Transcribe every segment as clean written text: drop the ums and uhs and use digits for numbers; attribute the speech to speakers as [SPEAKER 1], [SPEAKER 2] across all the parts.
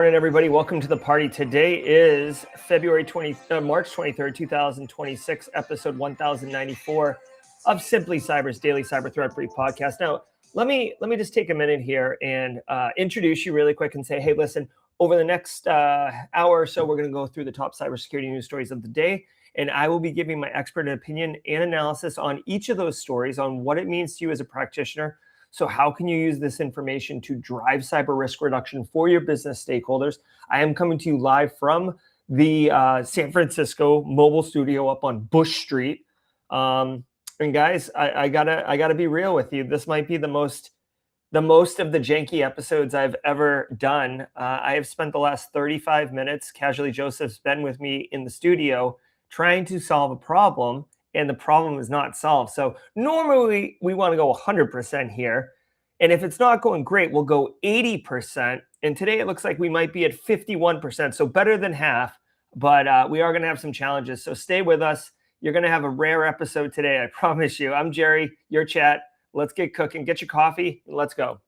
[SPEAKER 1] Morning, everybody. Welcome to the party. Today is March 23rd, 2026, episode 1094 of Simply Cyber's daily cyber threat brief podcast. Now, let me just take a minute here and introduce you really quick and say, hey, listen, over the next hour or so, we're going to go through the top cybersecurity news stories of the day, and I will be giving my expert opinion and analysis on each of those stories on what it means to you as a practitioner. So how can you use this information to drive cyber risk reduction for your business stakeholders? I am coming to you live from the San Francisco mobile studio up on Bush Street. And guys, I gotta be real with you. This might be the most of the janky episodes I've ever done. I have spent the last 35 minutes, Casually Joseph's been with me in the studio trying to solve a problem, and the problem is not solved. So normally we want to go 100% here. And if it's not going great, we'll go 80%. And today it looks like we might be at 51%. So better than half, but we are going to have some challenges. So stay with us. You're going to have a rare episode today. I promise you. I'm Jerry, your chat. Let's get cooking. Get your coffee. And let's go.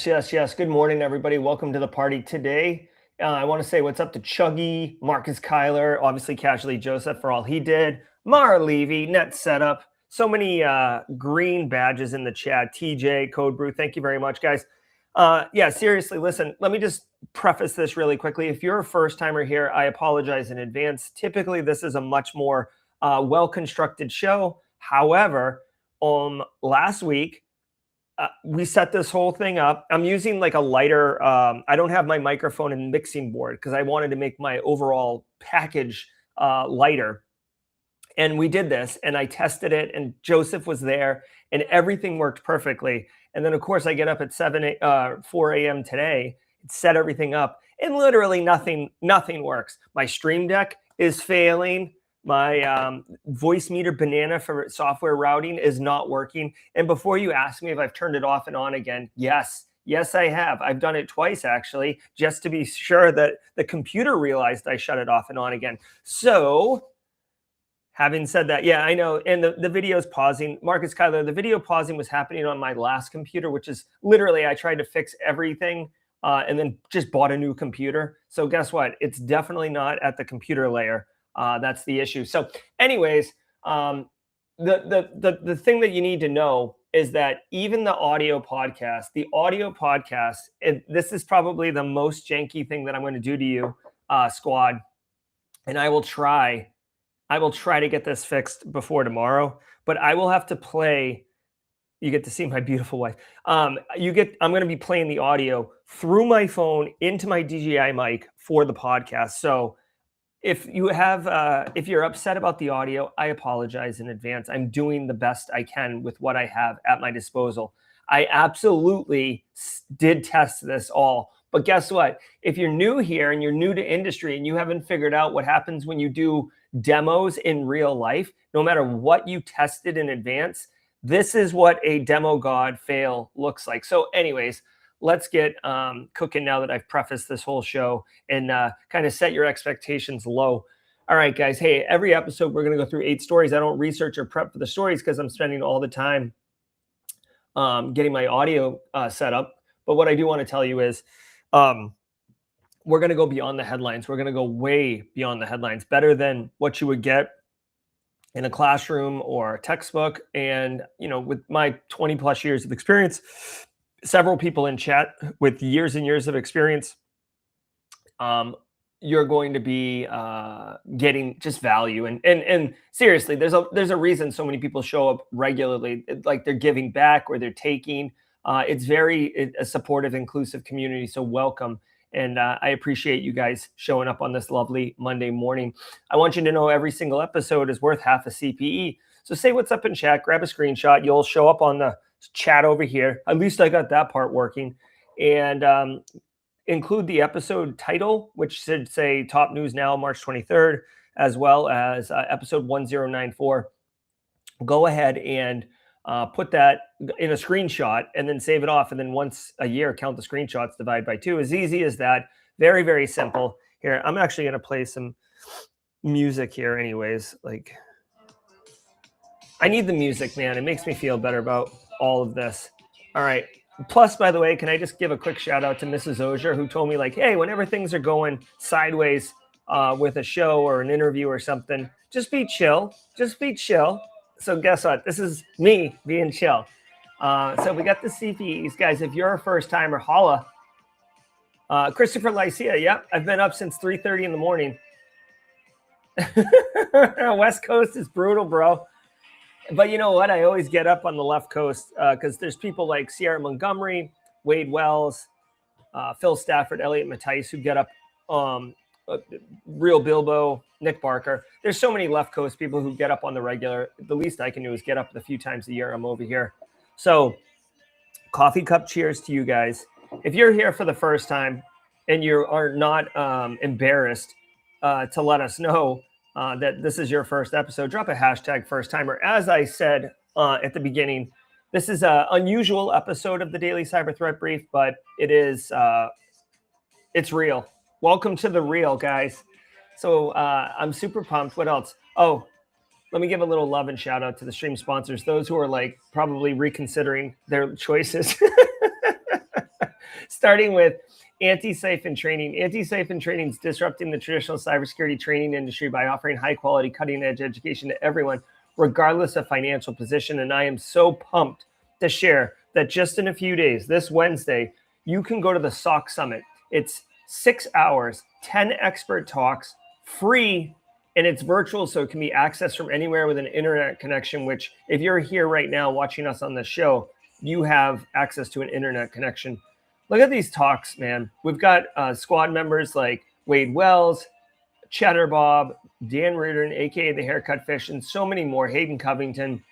[SPEAKER 1] Yes. Good morning, everybody. Welcome to the party today. I want to say what's up to Chuggy, Marcus Kyler, obviously Casually Joseph for all he did, Mara Levy, Net Setup, so many green badges in the chat, TJ, Code Brew, thank you very much, guys. Seriously, listen, let me just preface this really quickly. If you're a first-timer here, I apologize in advance. Typically, this is a much more well-constructed show. However, last week, we set this whole thing up. I'm using like a lighter, I don't have my microphone and mixing board because I wanted to make my overall package lighter. And we did this and I tested it and Joseph was there and everything worked perfectly. And then of course I get up at 4 a.m. today, set everything up and literally nothing works. My Stream Deck is failing. My voice meter banana for software routing is not working. And before you ask me if I've turned it off and on again, yes, I have. I've done it twice, actually, just to be sure that the computer realized I shut it off and on again. So having said that, yeah, I know. And the video's pausing. Marcus Kyler, the video pausing was happening on my last computer, which is literally I tried to fix everything and then just bought a new computer. So guess what? It's definitely not at the computer layer. That's the issue. So anyways, the thing that you need to know is that even the audio podcast, this is probably the most janky thing that I'm going to do to you, squad. And I will try to get this fixed before tomorrow, but I will have to play. You get to see my beautiful wife. I'm going to be playing the audio through my phone into my DJI mic for the podcast. So if you're upset about the audio, I apologize in advance. I'm doing the best I can with what I have at my disposal. I absolutely did test this all. But guess what? If you're new here and you're new to industry and you haven't figured out what happens when you do demos in real life, no matter what you tested in advance, this is what a demo god fail looks like. So anyways, let's get cooking now that I've prefaced this whole show and kind of set your expectations low. All right, guys. Hey, every episode, we're going to go through 8 stories. I don't research or prep for the stories because I'm spending all the time getting my audio set up. But what I do want to tell you is we're going to go beyond the headlines. We're going to go way beyond the headlines, better than what you would get in a classroom or a textbook. And, with my 20 plus years of experience, several people in chat with years and years of experience, you're going to be getting just value. And seriously, there's a reason so many people show up regularly, like they're giving back or they're taking. It's a supportive, inclusive community. So welcome. And I appreciate you guys showing up on this lovely Monday morning. I want you to know every single episode is worth half a CPE. So say what's up in chat, grab a screenshot. You'll show up on the chat over here. At least I got that part working. And include the episode title, which should say Top News Now, March 23rd, as well as episode 1094. go ahead and put that in a screenshot and then save it off. And then once a year, count the screenshots, divide by 2. As easy as that. Very, very simple. Here, I'm actually going to play some music here anyways. Like, I need the music, man. It makes me feel better about all of this. All right. Plus, by the way, can I just give a quick shout out to Mrs. Auger, who told me, like, hey, whenever things are going sideways with a show or an interview or something, just be chill. Just be chill. So guess what? This is me being chill. So we got the CPEs. Guys, if you're a first timer, holla. Christopher Lycia, yep. I've been up since 3:30 in the morning. West Coast is brutal, bro. But you know what? I always get up on the left coast because there's people like Sierra Montgomery, Wade Wells, Phil Stafford, Elliot Mattice who get up, Real Bilbo, Nick Barker. There's so many left coast people who get up on the regular. The least I can do is get up a few times a year. I'm over here. So coffee cup cheers to you guys. If you're here for the first time and you are not embarrassed to let us know that this is your first episode, drop a hashtag first timer. As I said at the beginning, this is an unusual episode of the Daily Cyber Threat Brief, but it is, it's real. Welcome to the real, guys. So I'm super pumped. What else? Oh, let me give a little love and shout out to the stream sponsors, those who are like probably reconsidering their choices. Starting with Anti-Siphon Training. Anti-Siphon Training is disrupting the traditional cybersecurity training industry by offering high-quality, cutting-edge education to everyone, regardless of financial position. And I am so pumped to share that just in a few days, this Wednesday, you can go to the SOC Summit. It's 6 hours, 10 expert talks, free, and it's virtual, so it can be accessed from anywhere with an internet connection, which if you're here right now watching us on the show, you have access to an internet connection. Look at these talks, man. We've got squad members like Wade Wells, Cheddar Bob, Dan Reardon, a.k.a. the Haircut Fish, and so many more, Hayden Covington.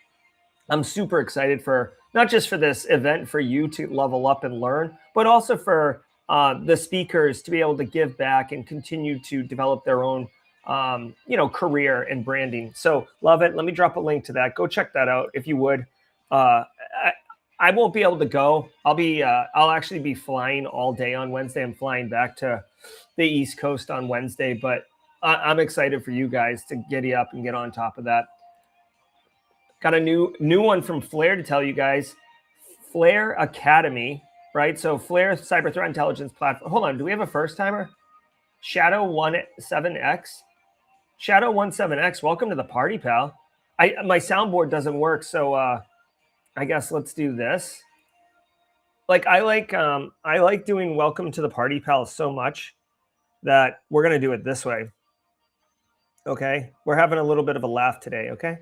[SPEAKER 1] I'm super excited for, not just for this event for you to level up and learn, but also for the speakers to be able to give back and continue to develop their own career and branding. So love it. Let me drop a link to that. Go check that out if you would. I won't be able to go. I'll actually be flying all day on Wednesday. I'm flying back to the East Coast on Wednesday, but I'm excited for you guys to giddy up and get on top of that. Got a new one from Flare to tell you guys. Flare Academy, right? So Flare Cyber Threat Intelligence Platform. Hold on, do we have a first timer? Shadow17X. Shadow17X, welcome to the party, pal. My soundboard doesn't work, so I guess let's do this. Like I like doing welcome to the party, pal, so much that we're gonna do it this way. Okay, we're having a little bit of a laugh today. Okay.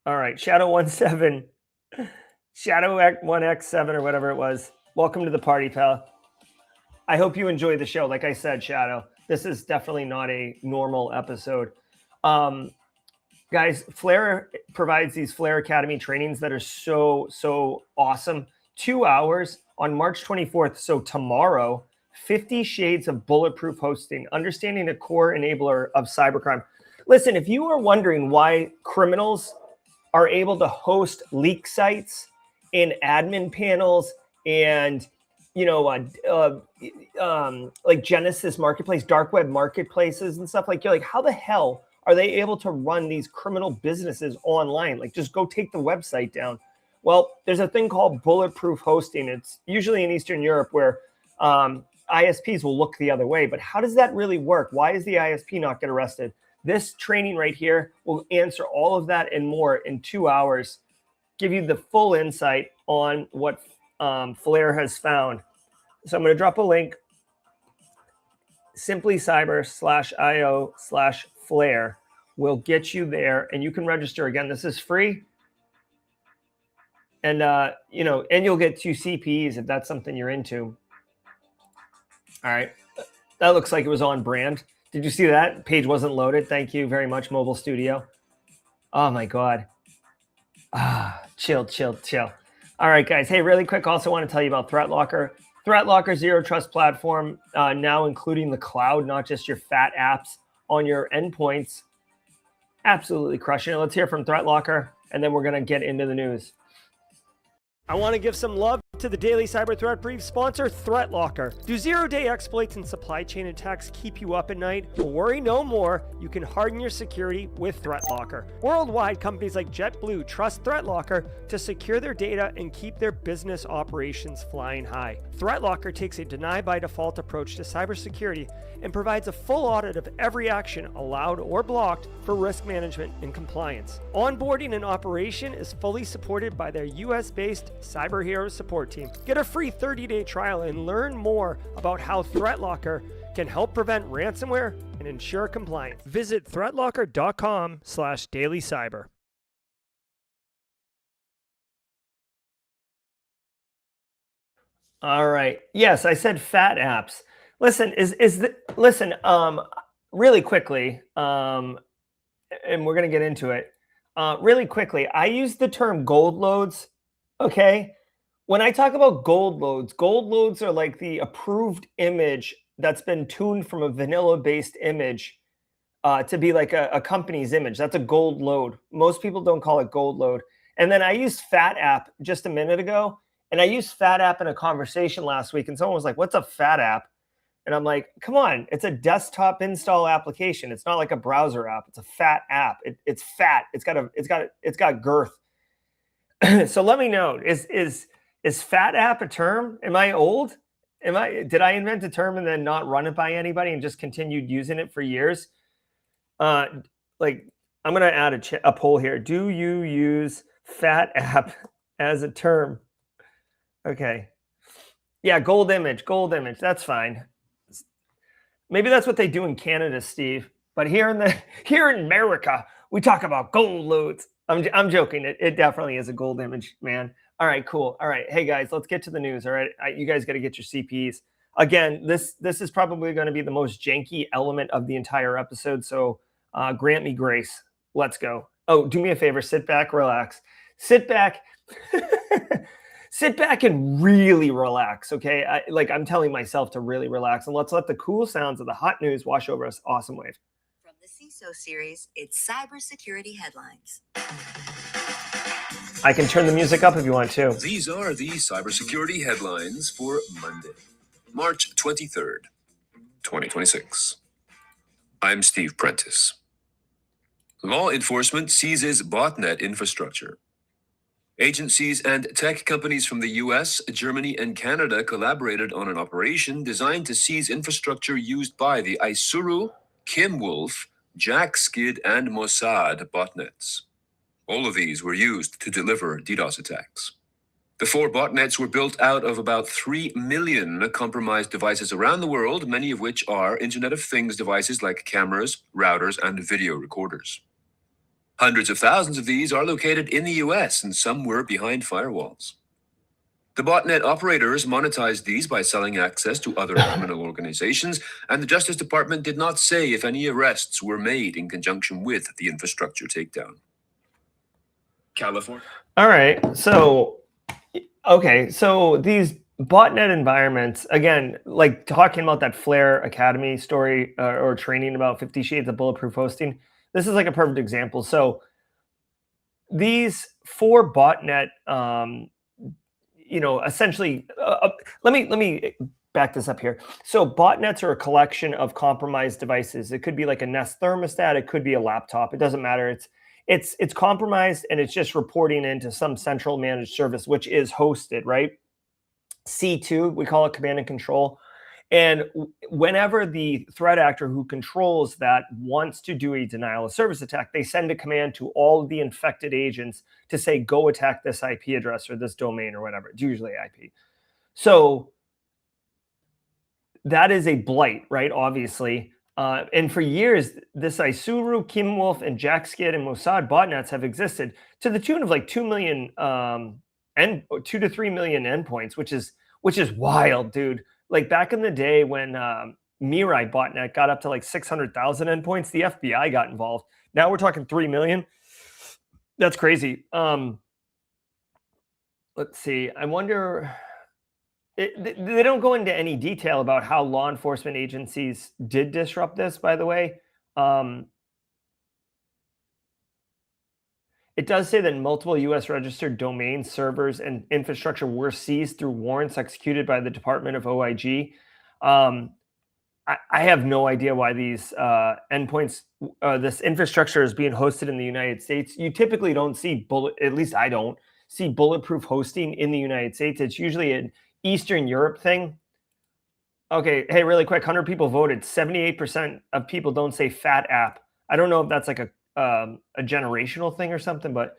[SPEAKER 1] All right, Shadow1X7 or whatever it was. Welcome to the party, pal. I hope you enjoy the show. Like I said, Shadow, this is definitely not a normal episode. Guys, Flare provides these Flare Academy trainings that are so awesome. 2 hours on March 24th, so tomorrow, 50 Shades of Bulletproof Hosting, understanding the core enabler of cybercrime. Listen, if you are wondering why criminals are able to host leak sites and admin panels and like Genesis Marketplace, dark web marketplaces and stuff, like, you're like, how the hell are they able to run these criminal businesses online? Like, just go take the website down. Well, there's a thing called bulletproof hosting. It's usually in Eastern Europe where ISPs will look the other way. But how does that really work? Why does the ISP not get arrested? This training right here will answer all of that and more in 2 hours, give you the full insight on what Flare has found. So I'm going to drop a link, simplycyber.io/Flare will get you there, and you can register. Again, this is free. And, and you'll get 2 CPEs if that's something you're into. All right. That looks like it was on brand. Did you see that? Page wasn't loaded. Thank you very much, Mobile Studio. Oh, my God. Chill. All right, guys. Hey, really quick, also want to tell you about ThreatLocker. ThreatLocker Zero Trust platform, now including the cloud, not just your fat apps on your endpoints. absolutely crushing it. Let's hear from ThreatLocker, and then we're going to get into the news. I want to give some love to the Daily Cyber Threat Brief sponsor, ThreatLocker. Do zero-day exploits and supply chain attacks keep you up at night? Well, worry no more. You can harden your security with ThreatLocker. Worldwide, companies like JetBlue trust ThreatLocker to secure their data and keep their business operations flying high. ThreatLocker takes a deny-by-default approach to cybersecurity and provides a full audit of every action allowed or blocked for risk management and compliance. Onboarding and operation is fully supported by their US-based Cyber Heroes support team. Get a free 30-day trial and learn more about how ThreatLocker can help prevent ransomware and ensure compliance. Visit threatlocker.com/dailycyber. All right. Yes, I said fat apps. Listen, really quickly, and we're going to get into it. Really quickly, I use the term gold loads. Okay. When I talk about gold loads are like the approved image that's been tuned from a vanilla-based image to be like a company's image. That's a gold load. Most people don't call it gold load. And then I used fat app just a minute ago, and I used fat app in a conversation last week, and someone was like, "What's a fat app?" And I'm like, "Come on, it's a desktop install application. It's not like a browser app. It's a fat app. It's fat. It's got girth." So let me know, is fat app a term? Am I old? Did I invent a term and then not run it by anybody and just continued using it for years? Like, I'm going to add a poll here. Do you use fat app as a term? Okay. Yeah, gold image. That's fine. Maybe that's what they do in Canada, Steve. But here in America, we talk about gold loads. I'm joking. It definitely is a gold image, man. All right, cool. All right, hey guys, let's get to the news. All right, you guys got to get your CPs. Again, this is probably going to be the most janky element of the entire episode. So grant me grace. Let's go. Oh, do me a favor. Sit back, relax. Sit back. Sit back and really relax, okay? I'm telling myself to really relax, and let's let the cool sounds of the hot news wash over us. Awesome wave.
[SPEAKER 2] From the CISO series, it's cybersecurity headlines.
[SPEAKER 1] I can turn the music up if you want to.
[SPEAKER 3] These are the cybersecurity headlines for Monday, March 23rd, 2026. I'm Steve Prentice. Law enforcement seizes botnet infrastructure. Agencies and tech companies from the US, Germany, and Canada collaborated on an operation designed to seize infrastructure used by the Azure, Kimwolf, JackSkid, and Mossad botnets. All of these were used to deliver DDoS attacks. The 4 botnets were built out of about 3 million compromised devices around the world, many of which are Internet of Things devices like cameras, routers, and video recorders. Hundreds of thousands of these are located in the US, and some were behind firewalls. The botnet operators monetized these by selling access to other criminal organizations, and the Justice Department did not say if any arrests were made in conjunction with the infrastructure takedown. California.
[SPEAKER 1] All right. So these botnet environments, again, like talking about that Flare Academy story or training about 50 Shades of Bulletproof Hosting, this is like a perfect example. So these 4 botnet, essentially, let me back this up here. So botnets are a collection of compromised devices. It could be like a Nest thermostat. It could be a laptop. It doesn't matter. It's compromised, and it's just reporting into some central managed service, which is hosted, right? C2, we call it command and control. And whenever the threat actor who controls that wants to do a denial of service attack, they send a command to all of the infected agents to say, go attack this IP address or this domain or whatever. It's usually IP. So that is a blight, right? Obviously. And for years, this Azure, Kimwolf, and JackSkid and Mossad botnets have existed to the tune of like 2 million and 2 to 3 million endpoints, which is wild, dude. Like back in the day when Mirai botnet got up to like 600,000 endpoints, the FBI got involved. Now we're talking 3 million. That's crazy. Let's see. I wonder. They don't go into any detail about how law enforcement agencies did disrupt this, by the way. It does say that multiple U.S. registered domains, servers, and infrastructure were seized through warrants executed by the Department of OIG. I have no idea why these endpoints, this infrastructure is being hosted in the United States. You typically don't see at least I don't see bulletproof hosting in the United States. It's usually an Eastern Europe thing. Okay, hey, really quick, 100 people voted. 78% of people don't say fat app. I don't know if that's like a generational thing or something, but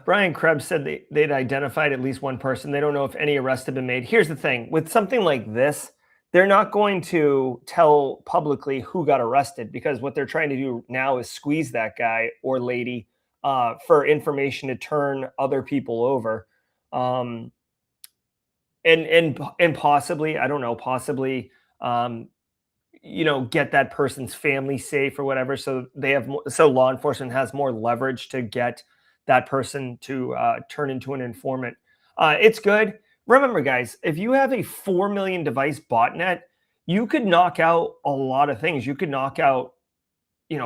[SPEAKER 1] Brian Krebs said they'd identified at least one person. They don't know if any arrests have been made. Here's the thing. With something like this, they're not going to tell publicly who got arrested, because what they're trying to do now is squeeze that guy or lady for information to turn other people over. And possibly, I don't know, possibly, get that person's family safe or whatever. So so law enforcement has more leverage to get that person to turn into an informant. It's good. Remember, guys, if you have a 4 million device botnet, you could knock out a lot of things. You could knock out,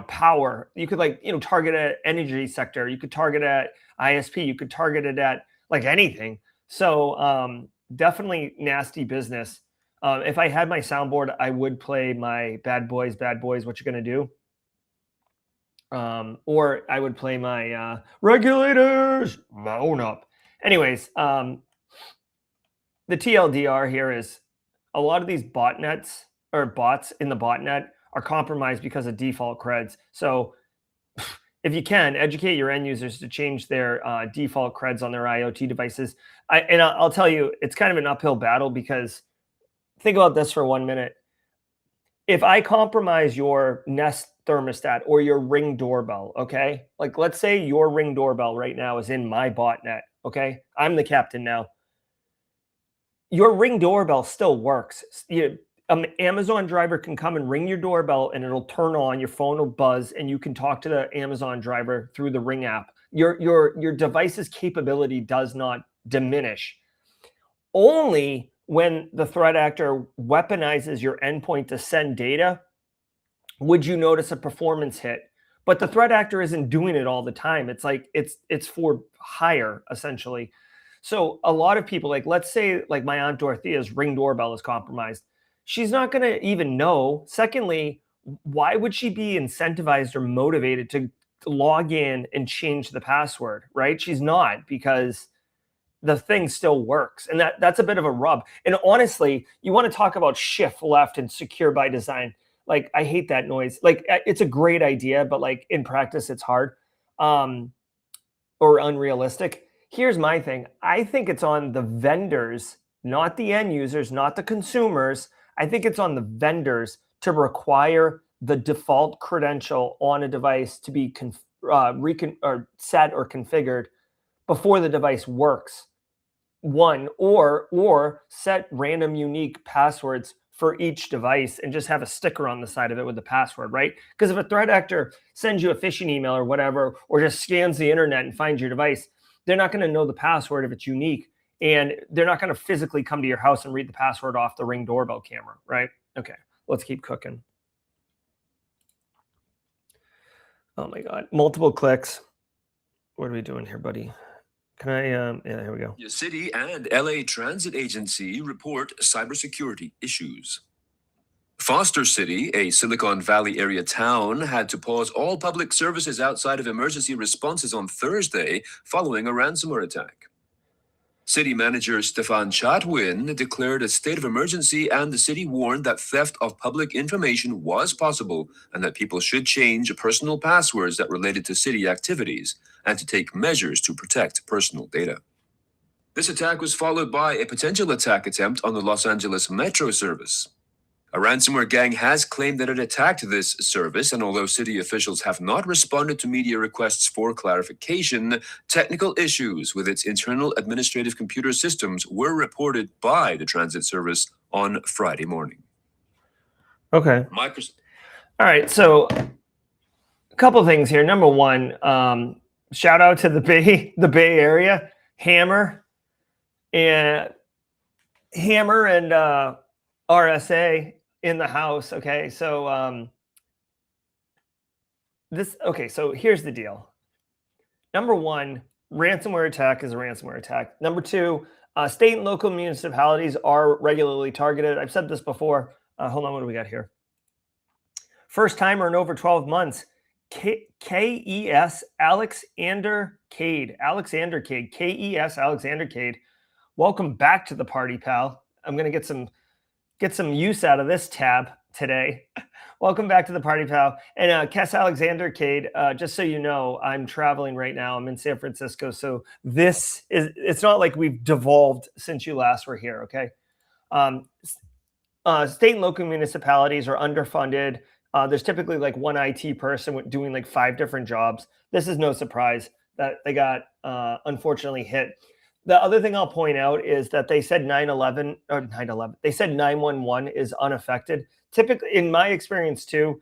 [SPEAKER 1] power. You could target at energy sector. You could target at ISP. You could target it at like anything. So definitely nasty business. If I had my soundboard, I would play my bad boys, what you gonna do? Or I would play my regulators, mount up. Anyways, the TLDR here is a lot of these botnets or bots in the botnet are compromised because of default creds. So if you can, educate your end users to change their default creds on their IoT devices. I'll tell you, it's kind of an uphill battle, because think about this for 1 minute. If I compromise your Nest thermostat or your Ring doorbell, okay? Like, let's say your Ring doorbell right now is in my botnet, okay? I'm the captain now. Your Ring doorbell still works. Amazon driver can come and ring your doorbell and it'll turn on, your phone will buzz, and you can talk to the Amazon driver through the Ring app. Your device's capability does not diminish. Only when the threat actor weaponizes your endpoint to send data would you notice a performance hit. But the threat actor isn't doing it all the time. It's like it's for hire, essentially. So a lot of people, like, let's say like my Aunt Dorothea's Ring doorbell is compromised. She's not going to even know. Secondly, why would she be incentivized or motivated to log in and change the password, right? She's not, because the thing still works. And that's a bit of a rub. And honestly, you want to talk about shift left and secure by design. Like, I hate that noise. Like, it's a great idea, but like in practice, it's hard or unrealistic. Here's my thing. I think it's on the vendors, not the end users, not the consumers. I think it's on the vendors to require the default credential on a device to be set or configured before the device works. One, or set random unique passwords for each device and just have a sticker on the side of it with the password, right? Because if a threat actor sends you a phishing email or whatever, or just scans the internet and finds your device, they're not going to know the password if it's unique. And they're not going to physically come to your house and read the password off the Ring doorbell camera, right? Okay, let's keep cooking. Oh my God, multiple clicks. What are we doing here, buddy? Can I, yeah, here we go.
[SPEAKER 3] Your city and LA Transit Agency report cybersecurity issues. Foster City, a Silicon Valley area town, had to pause all public services outside of emergency responses on Thursday following a ransomware attack. City manager Stefan Chatwin declared a state of emergency, and the city warned that theft of public information was possible and that people should change personal passwords that related to city activities and to take measures to protect personal data. This attack was followed by a potential attack attempt on the Los Angeles Metro service. A ransomware gang has claimed that it attacked this service, and although city officials have not responded to media requests for clarification, technical issues with its internal administrative computer systems were reported by the transit service on Friday morning.
[SPEAKER 1] Okay.
[SPEAKER 3] Microsoft.
[SPEAKER 1] All right. So a couple things here. Number one, shout out to the Bay Area, Hammer and RSA in the house. Okay, so so here's the deal. Number one, ransomware attack is a ransomware attack. Number two, state and local municipalities are regularly targeted. I've said this before. Hold on, what do we got here? First timer in over 12 months. KES Alexander Cade. KES Alexander Cade. Welcome back to the party, pal. I'm gonna get some use out of this tab today. Welcome back to the party, pal. And KES Alexander Cade, just so you know, I'm traveling right now. I'm in San Francisco, so it's not like we've devolved since you last were here. Okay. State and local municipalities are underfunded. There's typically like one IT person doing like 5 different jobs. This is no surprise that they got unfortunately hit. The other thing I'll point out is that they said 911 or 911. They said 911 is unaffected. Typically, in my experience too,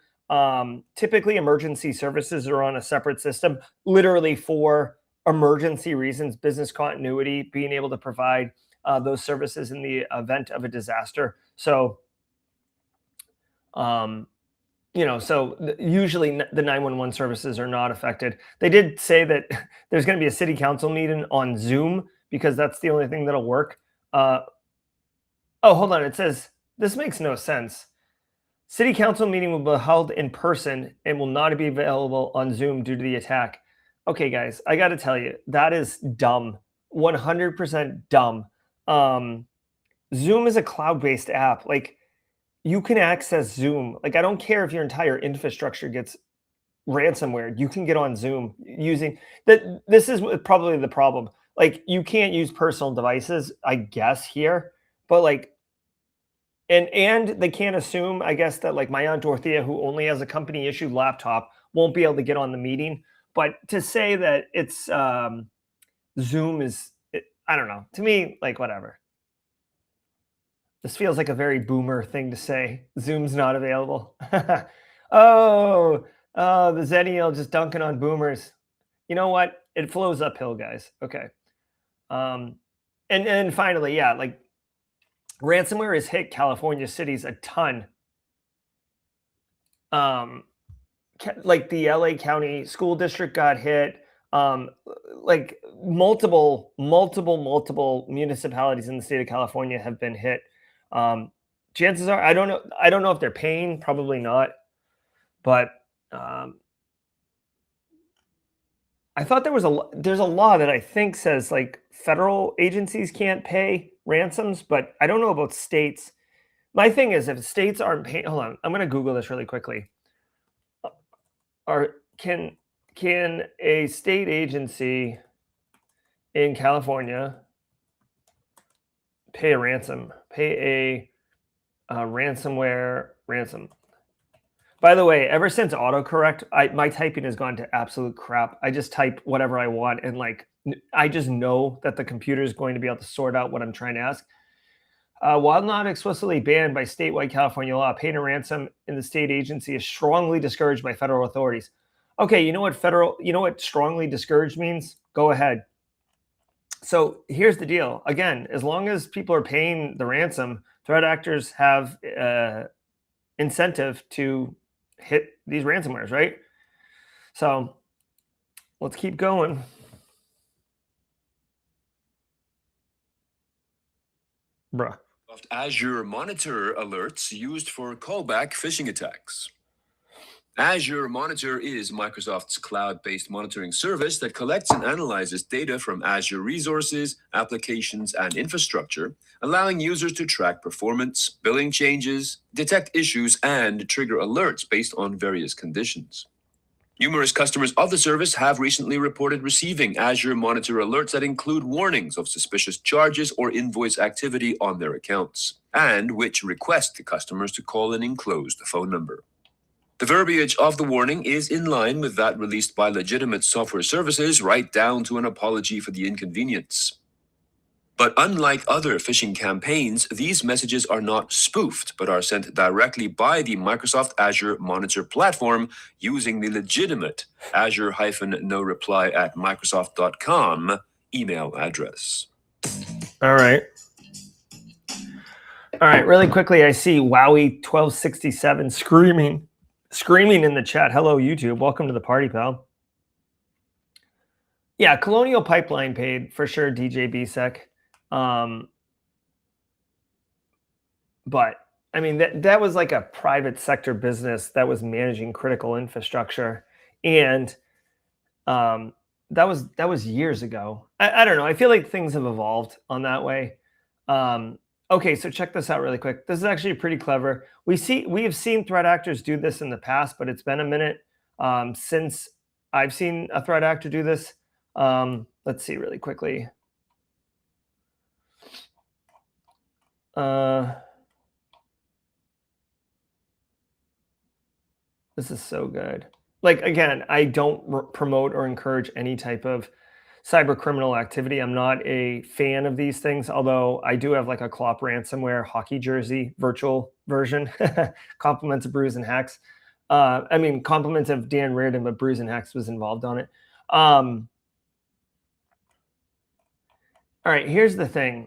[SPEAKER 1] typically emergency services are on a separate system, literally for emergency reasons, business continuity, being able to provide those services in the event of a disaster. So, usually the 911 services are not affected. They did say that there's going to be a city council meeting on Zoom because that's the only thing that'll work. Oh, hold on. It says, this makes no sense. City council meeting will be held in person and will not be available on Zoom due to the attack. Okay, guys, I got to tell you, that is dumb. 100% dumb. Zoom is a cloud-based app. Like, you can access Zoom. Like, I don't care if your entire infrastructure gets ransomware. You can get on Zoom using that. This is probably the problem. Like, you can't use personal devices, I guess, here, but like, and they can't assume, I guess, that like my Aunt Dorothea, who only has a company issued laptop, won't be able to get on the meeting. But to say that it's Zoom is, I don't know. To me, like, whatever. This feels like a very boomer thing to say. Zoom's not available. The Zennial just dunking on boomers. You know what? It flows uphill, guys. Okay. And finally, yeah, like, ransomware has hit California cities a ton. Like the LA County School District got hit. Like multiple municipalities in the state of California have been hit. Chances are, I don't know if they're paying, probably not. But I thought there's a law that I think says like federal agencies can't pay ransoms, but I don't know about states. My thing is, if states aren't paying, hold on, I'm going to Google this really quickly. Can a state agency in California pay a ransom? Pay a ransomware ransom? By the way, ever since autocorrect, my typing has gone to absolute crap. I just type whatever I want, and like I just know that the computer is going to be able to sort out what I'm trying to ask. While not explicitly banned by statewide California law, paying a ransom in the state agency is strongly discouraged by federal authorities. Okay, you know what strongly discouraged means? Go ahead. So here's the deal. Again, as long as people are paying the ransom, threat actors have incentive to hit these ransomwares, right? So let's keep going. Bruh.
[SPEAKER 3] Azure Monitor alerts used for callback phishing attacks. Azure Monitor is Microsoft's cloud-based monitoring service that collects and analyzes data from Azure resources, applications, and infrastructure, allowing users to track performance, billing changes, detect issues, and trigger alerts based on various conditions. Numerous customers of the service have recently reported receiving Azure Monitor alerts that include warnings of suspicious charges or invoice activity on their accounts, and which request the customers to call an enclosed phone number. The verbiage of the warning is in line with that released by legitimate software services, right down to an apology for the inconvenience. But unlike other phishing campaigns, these messages are not spoofed, but are sent directly by the Microsoft Azure Monitor platform using the legitimate Azure-no-reply@microsoft.com email address.
[SPEAKER 1] All right. All right, really quickly, I see Wowie1267 screaming in the chat. Hello, YouTube. Welcome to the party, pal. Yeah, Colonial Pipeline paid for sure, DJ BSEC. But I mean, that was like a private sector business that was managing critical infrastructure, and that was years ago. I don't know. I feel like things have evolved on that way. Okay, so check this out really quick. This is actually pretty clever. We have seen threat actors do this in the past, but it's been a minute since I've seen a threat actor do this. Let's see really quickly. This is so good. Like, again, I don't promote or encourage any type of cyber criminal activity. I'm not a fan of these things, although I do have like a Clop ransomware hockey jersey virtual version. Compliments of Brews and Hacks. I mean, compliments of Dan Reardon, but Brews and Hacks was involved on it. All right, here's the thing.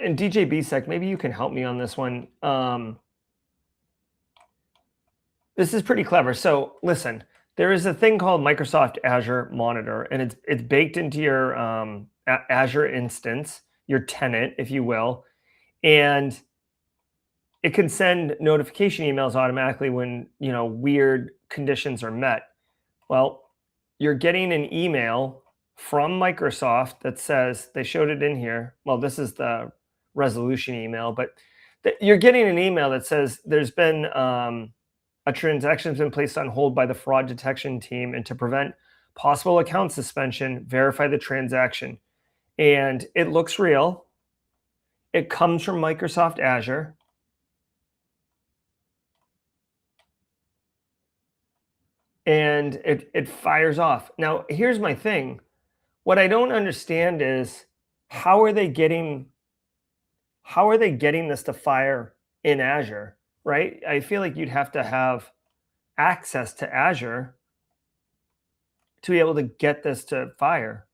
[SPEAKER 1] And DJ BSEC, maybe you can help me on this one. This is pretty clever. So listen, there is a thing called Microsoft Azure Monitor, and it's baked into your Azure instance, your tenant, if you will, and it can send notification emails automatically when weird conditions are met. Well, you're getting an email from Microsoft that says, they showed it in here. Well, this is the resolution email, but you're getting an email that says there's been a transaction has been placed on hold by the fraud detection team, and to prevent possible account suspension, verify the transaction. And it looks real. It comes from Microsoft Azure. And it fires off. Now, here's my thing. What I don't understand is how are they getting this to fire in Azure? Right? I feel like you'd have to have access to Azure to be able to get this to fire.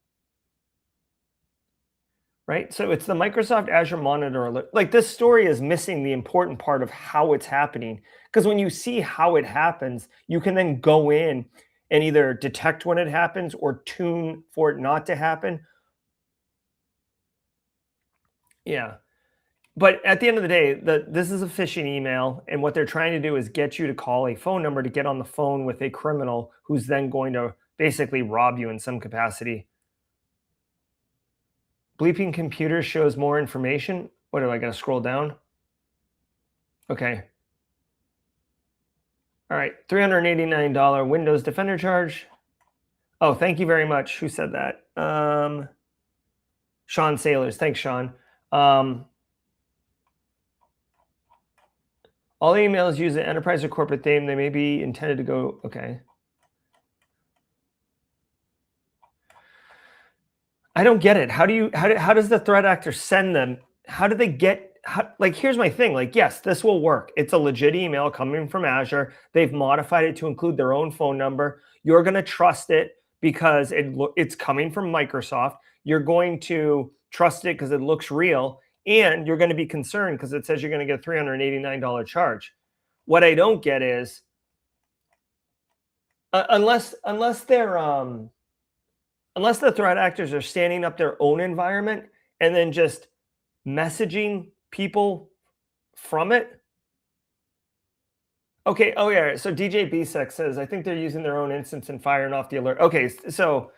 [SPEAKER 1] Right? So it's the Microsoft Azure Monitor alert. Like, this story is missing the important part of how it's happening. Because when you see how it happens, you can then go in and either detect when it happens or tune for it not to happen. Yeah. But at the end of the day, this is a phishing email, and what they're trying to do is get you to call a phone number to get on the phone with a criminal who's then going to basically rob you in some capacity. Bleeping computer shows more information. What do I got to scroll down? Okay. All right, $389 Windows Defender charge. Oh, thank you very much. Who said that? Sean Sailors. Thanks, Sean. All emails use an enterprise or corporate theme. They may be intended to go, okay. I don't get it. How does the threat actor send them? How do they get, like, here's my thing. Like, yes, this will work. It's a legit email coming from Azure. They've modified it to include their own phone number. You're going to trust it because it's coming from Microsoft. You're going to trust it because it looks real. And you're going to be concerned because it says you're going to get a $389 charge. What I don't get is, unless the threat actors are standing up their own environment and then just messaging people from it. Okay. Oh yeah. So DJ BSEC says, I think they're using their own instance and firing off the alert. Okay. So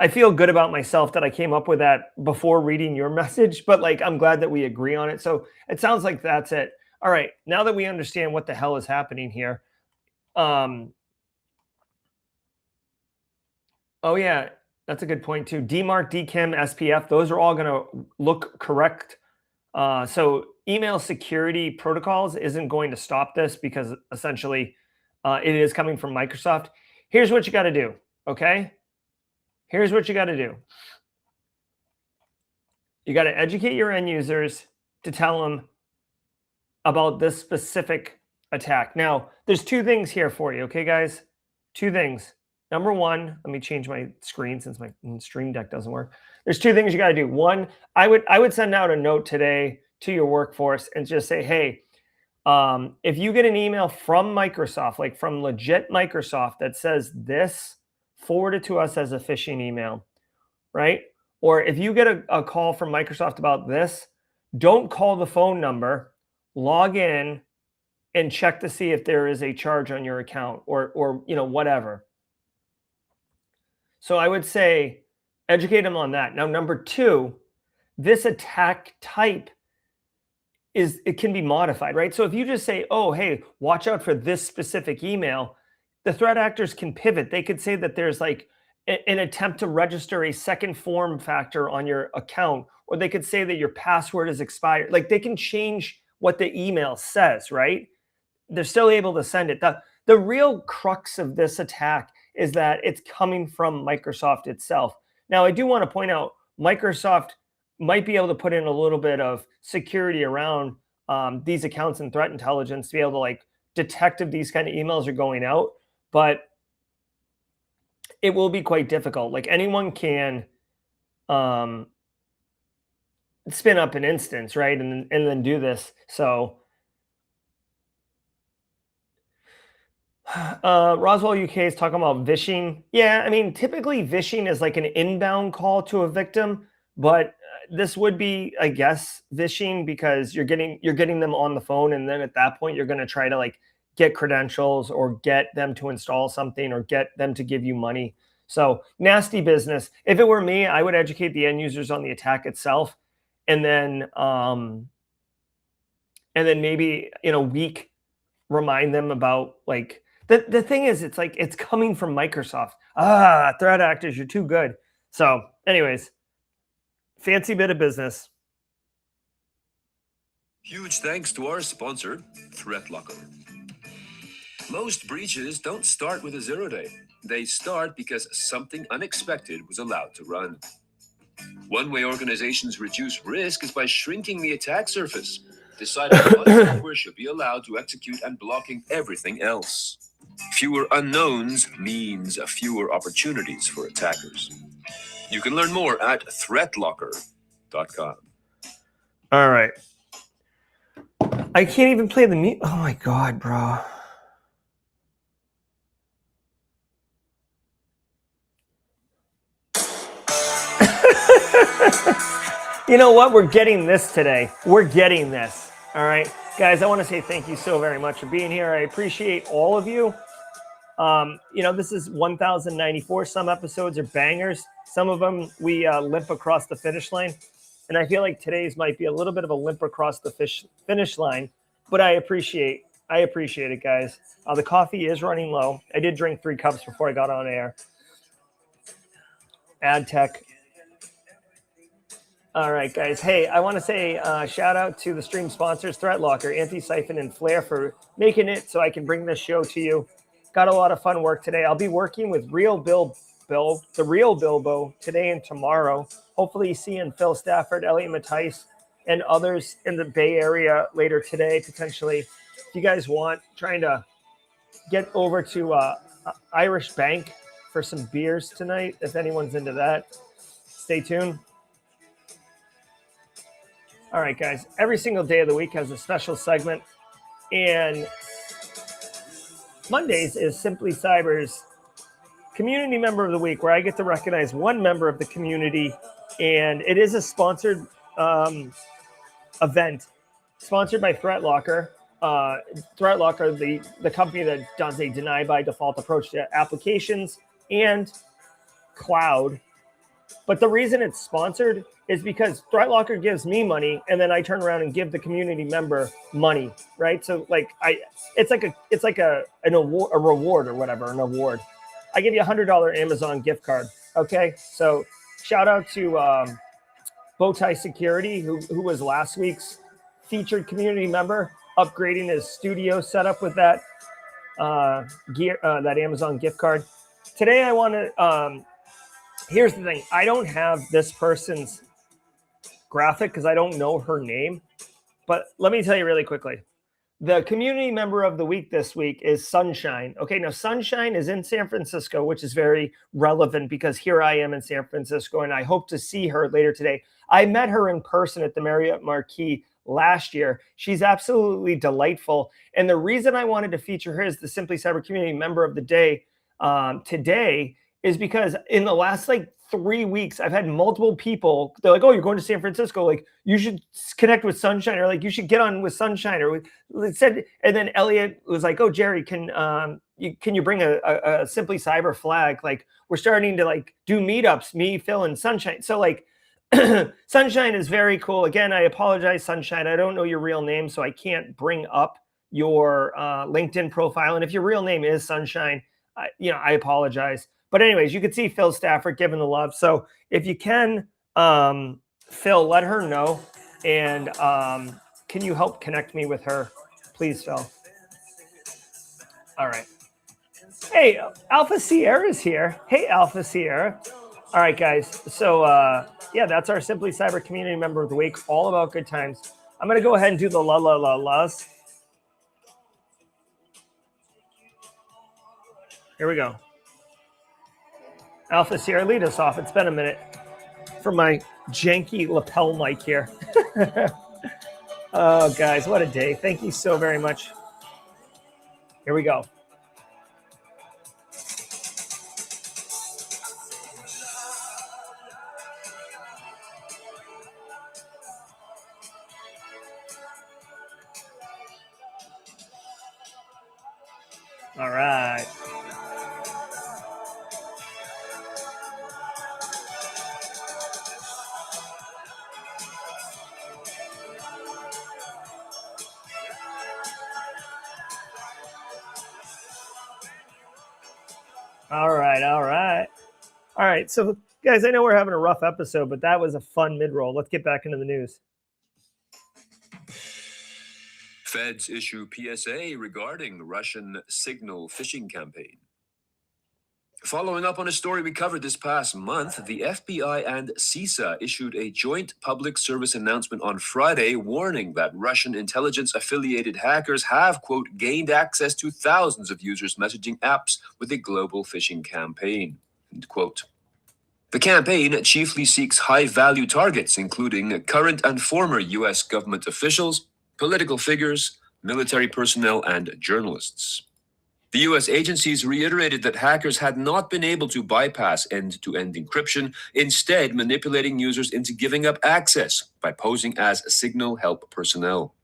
[SPEAKER 1] I feel good about myself that I came up with that before reading your message, but like, I'm glad that we agree on it. So it sounds like that's it. All right. Now that we understand what the hell is happening here. Oh yeah, that's a good point too. DMARC, DKIM, SPF, those are all going to look correct. So email security protocols isn't going to stop this because essentially it is coming from Microsoft. Here's what you got to do. Okay. Here's what you got to do. You got to educate your end users to tell them about this specific attack. Now, there's two things here for you. Okay, guys, two things. Number one, let me change my screen since my Stream Deck doesn't work. There's two things you got to do. One, I would send out a note today to your workforce and just say, hey, if you get an email from Microsoft, like from legit Microsoft that says this, forward it to us as a phishing email, right? Or if you get a call from Microsoft about this, don't call the phone number, log in and check to see if there is a charge on your account or you know, whatever. So I would say educate them on that. Now, number two, this attack type it can be modified, right? So if you just say, oh, hey, watch out for this specific email, the threat actors can pivot. They could say that there's like an attempt to register a second form factor on your account, or they could say that your password is expired. Like they can change what the email says, right? They're still able to send it. The real crux of this attack is that it's coming from Microsoft itself. Now, I do want to point out Microsoft might be able to put in a little bit of security around these accounts and threat intelligence to be able to like detect if these kind of emails are going out, but it will be quite difficult. Like anyone can spin up an instance, right? And then do this. So Roswell UK is talking about phishing. Yeah, I mean, typically phishing is like an inbound call to a victim, but this would be, I guess, phishing because you're getting them on the phone, and then at that point you're going to try to like get credentials or get them to install something or get them to give you money. So nasty business. If it were me, I would educate the end users on the attack itself, and then maybe in a week remind them about like the thing is it's like it's coming from Microsoft. Threat actors, you're too good. So anyways, fancy bit of business.
[SPEAKER 3] Huge thanks to our sponsor, ThreatLocker. Most breaches don't start with a 0-day. They start because something unexpected was allowed to run. One way organizations reduce risk is by shrinking the attack surface, deciding what software should be allowed to execute and blocking everything else. Fewer unknowns means fewer opportunities for attackers. You can learn more at threatlocker.com.
[SPEAKER 1] All right. I can't even play the music. Oh my God, bro. You know what? We're getting this today. We're getting this. All right. Guys, I want to say thank you so very much for being here. I appreciate all of you. You know, this is 1094. Some episodes are bangers. Some of them we limp across the finish line. And I feel like today's might be a little bit of a limp across the finish line. But I appreciate it, guys. The coffee is running low. I did drink 3 cups before I got on air. Ad tech. All right, guys. Hey, I want to say shout out to the stream sponsors, ThreatLocker, Anti-Siphon, and Flare for making it so I can bring this show to you. Got a lot of fun work today. I'll be working with the real Bilbo today and tomorrow. Hopefully seeing Phil Stafford, Elliot Mattice, and others in the Bay Area later today, potentially. If you guys want, trying to get over to Irish Bank for some beers tonight, if anyone's into that. Stay tuned. All right, guys. Every single day of the week has a special segment. And Mondays is Simply Cyber's Community Member of the Week, where I get to recognize one member of the community. And it is a sponsored event, sponsored by ThreatLocker. ThreatLocker, the company that does a deny by default approach to applications and cloud. But the reason it's sponsored is because ThreatLocker gives me money, and then I turn around and give the community member money, right? So like it's like an award, a reward or whatever, an award. I give you $100 Amazon gift card. Okay, so shout out to Bowtie Security, who was last week's featured community member, upgrading his studio setup with that that Amazon gift card. Today I want to. Here's the thing. I don't have this person's graphic because I don't know her name. But let me tell you really quickly. The community member of the week this week is Sunshine. Okay, now Sunshine is in San Francisco, which is very relevant because here I am in San Francisco, and I hope to see her later today. I met her in person at the Marriott Marquis last year. She's absolutely delightful. And the reason I wanted to feature her as the Simply Cyber Community Member of the Day today is because in the last like 3 weeks, I've had multiple people. They're like, "Oh, you're going to San Francisco? Like, you should connect with Sunshine, or like you should get on with Sunshine." Or it said, and then Elliot was like, "Oh, Jerry, can you bring a Simply Cyber flag? Like, we're starting to like do meetups, me, Phil, and Sunshine." So like, Sunshine is very cool. Again, I apologize, Sunshine. I don't know your real name, so I can't bring up your LinkedIn profile. And if your real name is Sunshine, I apologize. But anyways, you can see Phil Stafford giving the love. So if you can, Phil, let her know. And can you help connect me with her? Please, Phil. All right. Hey, Alpha Sierra's here. Hey, Alpha Sierra. All right, guys. So, yeah, that's our Simply Cyber Community Member of the Week. All about good times. I'm going to go ahead and do the la-la-la-las. Here we go. Alpha Sierra, lead us off. It's been a minute for my janky lapel mic here. Oh, guys, what a day. Thank you so very much. Here we go. All right. All right. So, guys, I know we're having a rough episode, but that was a fun mid-roll. Let's get back into the news.
[SPEAKER 3] Feds issue PSA regarding Russian Signal phishing campaign. Following up on a story we covered this past month, the FBI and CISA issued a joint public service announcement on Friday warning that Russian intelligence-affiliated hackers have, quote, gained access to thousands of users' messaging apps with a global phishing campaign, end quote. The campaign chiefly seeks high-value targets, including current and former U.S. government officials, political figures, military personnel, and journalists. The U.S. agencies reiterated that hackers had not been able to bypass end-to-end encryption, instead manipulating users into giving up access by posing as Signal help personnel.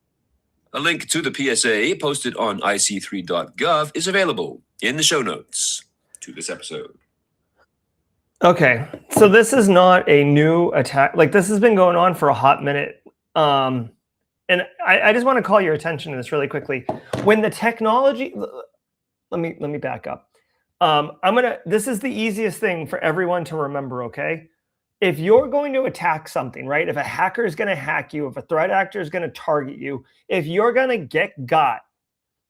[SPEAKER 3] A link to the PSA posted on ic3.gov is available in the show notes to this episode.
[SPEAKER 1] Okay, so this is not a new attack. Like, this has been going on for a hot minute. And I just want to call your attention to this really quickly. When the technology... Let me back up. This is the easiest thing for everyone to remember, okay? If you're going to attack something, right? If a hacker is going to hack you, if a threat actor is going to target you, if you're going to get got,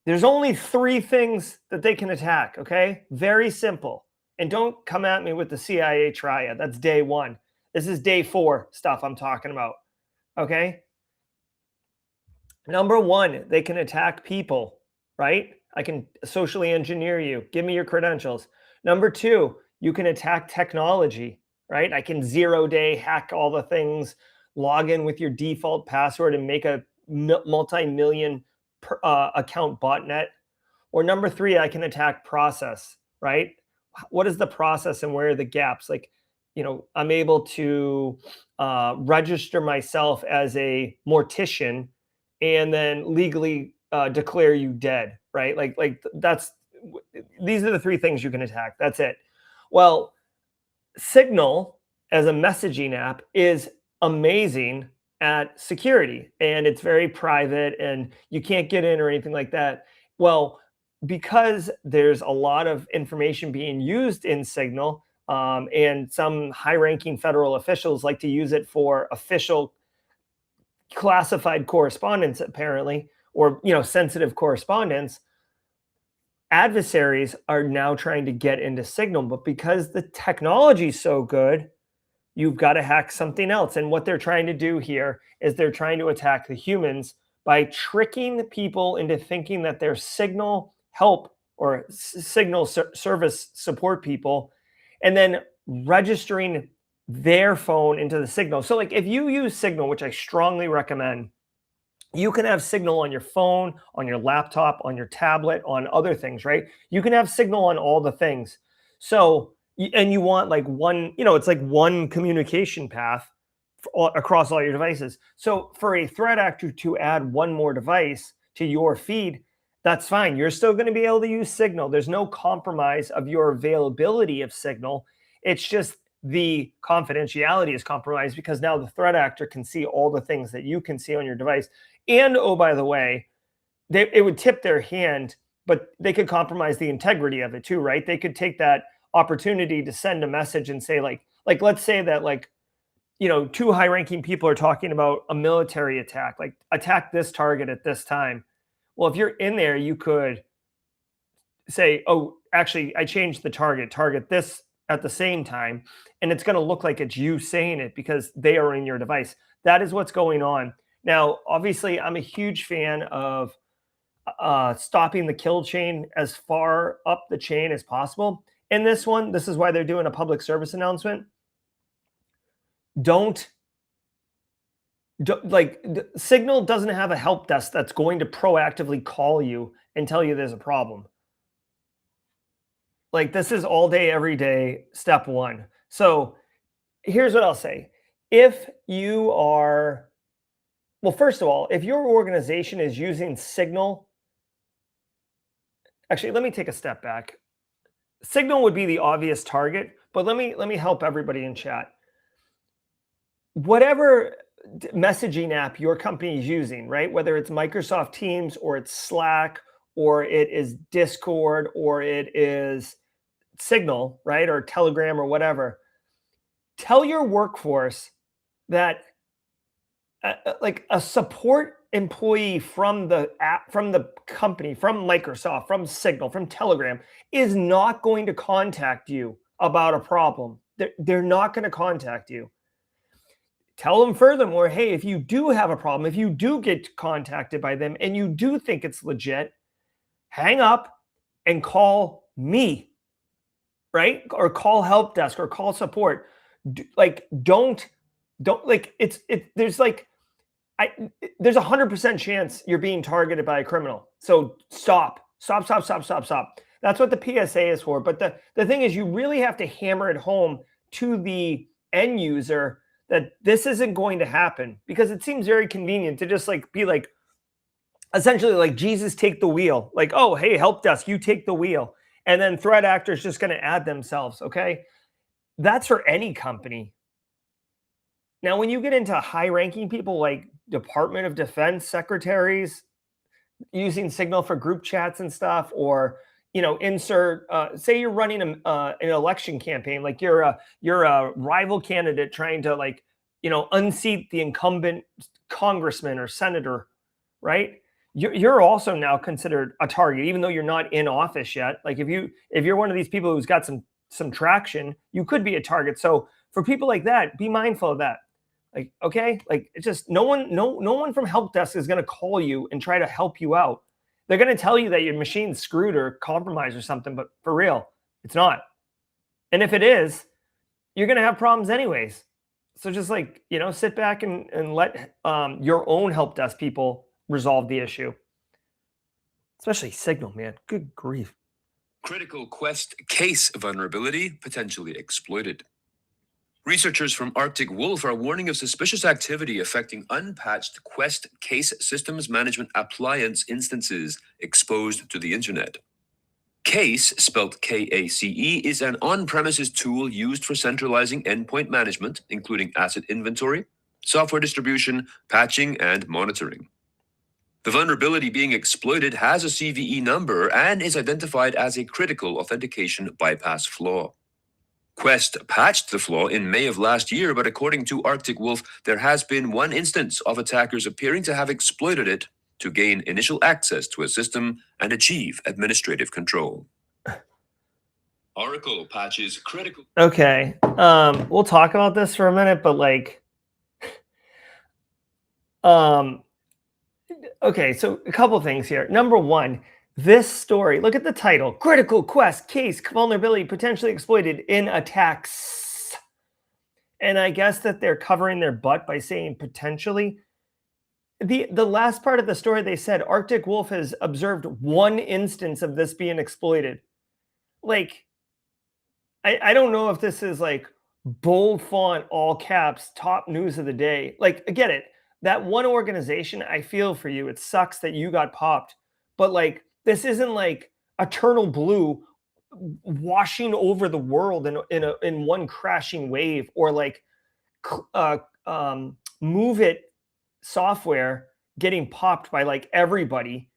[SPEAKER 1] there's only 3 things that they can attack, okay? Very simple. And don't come at me with the CIA triad. That's day 1. This is day 4 stuff I'm talking about, okay? Number 1, they can attack people, right? I can socially engineer you. Give me your credentials. Number 2, you can attack technology, right? I can 0-day hack all the things, log in with your default password and make a multi-million account botnet. Or number 3, I can attack process, right? What is the process and where are the gaps? Like, I'm able to register myself as a mortician and then legally declare you dead, right? Like these are the 3 things you can attack. That's it. Well, Signal as a messaging app is amazing at security, and it's very private and you can't get in or anything like that. Well, because there's a lot of information being used in Signal, and some high-ranking federal officials like to use it for official classified correspondence, apparently, or sensitive correspondence, adversaries are now trying to get into Signal. But because the technology is so good, you've got to hack something else. And what they're trying to do here is they're trying to attack the humans by tricking people into thinking that they're Signal help or Signal service support people, and then registering their phone into the Signal. So like if you use Signal, which I strongly recommend, You can have Signal on your phone, on your laptop, on your tablet, on other things, right? You can have Signal on all the things. So, and you want like one, it's like one communication path across all your devices. So for a threat actor to add one more device to your feed, that's fine. You're still going to be able to use Signal. There's no compromise of your availability of Signal. It's just the confidentiality is compromised because now the threat actor can see all the things that you can see on your device. And oh, by the way, it would tip their hand, but they could compromise the integrity of it too, right? They could take that opportunity to send a message and say like let's say that like, two high-ranking people are talking about a military attack, like attack this target at this time. Well, if you're in there, you could say, oh, actually, I changed the target this at the same time, and it's going to look like it's you saying it because they are in your device. That is what's going on. Now, obviously, I'm a huge fan of stopping the kill chain as far up the chain as possible. In this one, this is why they're doing a public service announcement. Signal doesn't have a help desk that's going to proactively call you and tell you there's a problem. Like, this is all day, every day, step one. So here's what I'll say. If you are, well, first of all, if your organization is using Signal, actually, let me take a step back. Signal would be the obvious target, but let me help everybody in chat. Whatever messaging app your company is using, right? Whether it's Microsoft Teams or it's Slack or it is Discord or it is Signal, right? Or Telegram or whatever. Tell your workforce that like a support employee from the app, from the company, from Microsoft, from Signal, from Telegram is not going to contact you about a problem. They're not going to contact you. Tell them furthermore, hey, if you do have a problem, if you do get contacted by them and you do think it's legit, hang up and call me, right? Or call help desk or call support. Don't there's like, there's 100% chance you're being targeted by a criminal. So stop. That's what the PSA is for. But the thing is, you really have to hammer it home to the end user that this isn't going to happen, because it seems very convenient to just like be like, essentially like Jesus take the wheel. Like, oh, hey, help desk, you take the wheel. And then threat actors just going to add themselves. Okay. That's for any company. Now, when you get into high ranking people like Department of Defense secretaries using Signal for group chats and stuff, or, insert, say you're running an election campaign, like you're a rival candidate trying to like, unseat the incumbent congressman or senator, right? You're also now considered a target, even though you're not in office yet. Like if you're one of these people who's got some traction, you could be a target. So for people like that, be mindful of that. Like, okay, like it's just no one from help desk is going to call you and try to help you out. They're going to tell you that your machine's screwed or compromised or something, but for real, it's not. And if it is, you're going to have problems anyways. So just like, sit back and let your own help desk people resolve the issue. Especially Signal, man. Good grief.
[SPEAKER 3] Critical Quest KACE vulnerability potentially exploited. Researchers from Arctic Wolf are warning of suspicious activity affecting unpatched Quest KACE systems management appliance instances exposed to the internet. KACE, spelled KACE, is an on-premises tool used for centralizing endpoint management, including asset inventory, software distribution, patching, and monitoring. The vulnerability being exploited has a CVE number and is identified as a critical authentication bypass flaw. Quest patched the flaw in May of last year, but according to Arctic Wolf, there has been one instance of attackers appearing to have exploited it to gain initial access to a system and achieve administrative control. Oracle patches critical.
[SPEAKER 1] Okay, we'll talk about this for a minute, but like, okay, so a couple things here. Number one, this story, look at the title, Critical Quest KACE vulnerability potentially exploited in attacks. And I guess that they're covering their butt by saying potentially. The last part of the story, they said Arctic Wolf has observed one instance of this being exploited. Like, I don't know if this is like bold font, all caps, top news of the day. Like, I get it. That one organization, I feel for you. It sucks that you got popped, but like, this isn't like eternal blue washing over the world in one crashing wave, or like move it software getting popped by like everybody,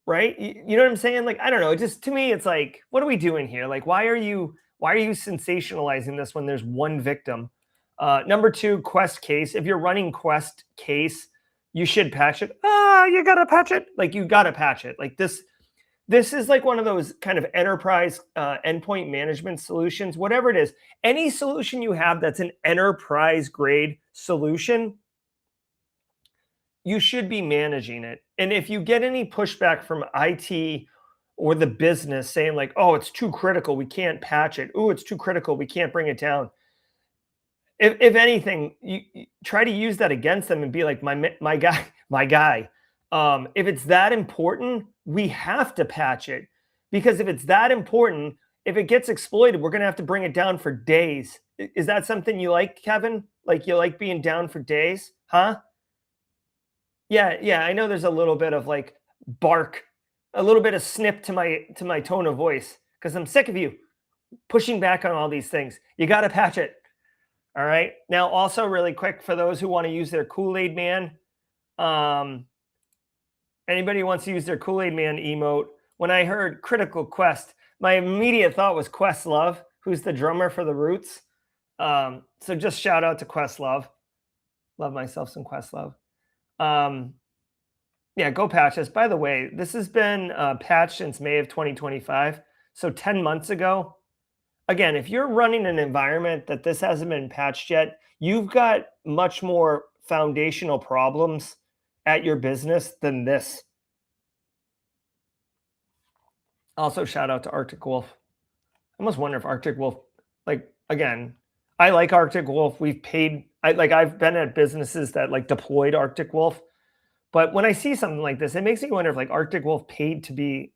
[SPEAKER 1] right? You know what I'm saying? Like, I don't know. Just to me, it's like, what are we doing here? Like, why are you sensationalizing this when there's one victim? Number two, Quest KACE. If you're running Quest KACE, you should patch it. You gotta patch it. Like, you gotta patch it. Like this is like one of those kind of enterprise endpoint management solutions, whatever it is. Any solution you have that's an enterprise grade solution, you should be managing it. And if you get any pushback from IT or the business saying like, oh, it's too critical, we can't patch it. Oh, it's too critical, we can't bring it down. If anything, you try to use that against them and be like, my guy. If it's that important, we have to patch it. Because if it's that important, if it gets exploited, we're going to have to bring it down for days. Is that something you like, Kevin? Like, you like being down for days? Huh? Yeah, I know there's a little bit of like bark, a little bit of snip to my tone of voice, because I'm sick of you pushing back on all these things. You got to patch it. All right. Now, also really quick, for those who want to use their Kool-Aid Man, anybody who wants to use their Kool-Aid Man emote, when I heard Critical Quest, my immediate thought was Questlove, who's the drummer for the Roots. So just shout out to Questlove. Love myself some Questlove. Yeah, go patch this. By the way, this has been patched since May of 2025. So 10 months ago. Again, if you're running an environment that this hasn't been patched yet, you've got much more foundational problems at your business than this. Also, shout out to Arctic Wolf. I almost wonder if Arctic Wolf, like, again, I like Arctic Wolf. We've paid, I've been at businesses that like deployed Arctic Wolf. But when I see something like this, it makes me wonder if like Arctic Wolf paid to be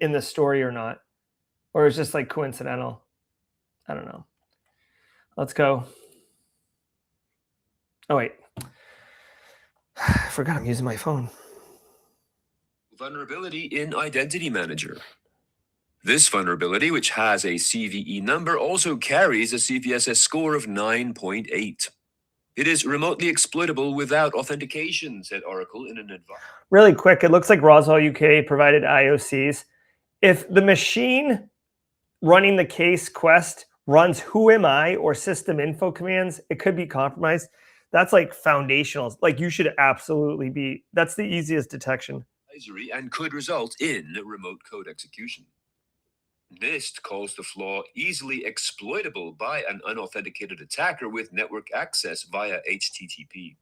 [SPEAKER 1] in this story or not. Or it's just like coincidental. I don't know. Let's go. Oh, wait. I forgot I'm using my phone.
[SPEAKER 3] Vulnerability in Identity Manager. This vulnerability, which has a CVE number, also carries a CVSS score of 9.8. It is remotely exploitable without authentication, said Oracle in an advice.
[SPEAKER 1] Really quick, it looks like Roswell UK provided IOCs. If the machine running the KACE Quest runs who am I or system info commands, it could be compromised. That's like foundational. Like, you should absolutely be, that's the easiest detection.
[SPEAKER 3] And could result in remote code execution. NIST calls the flaw easily exploitable by an unauthenticated attacker with network access via HTTP.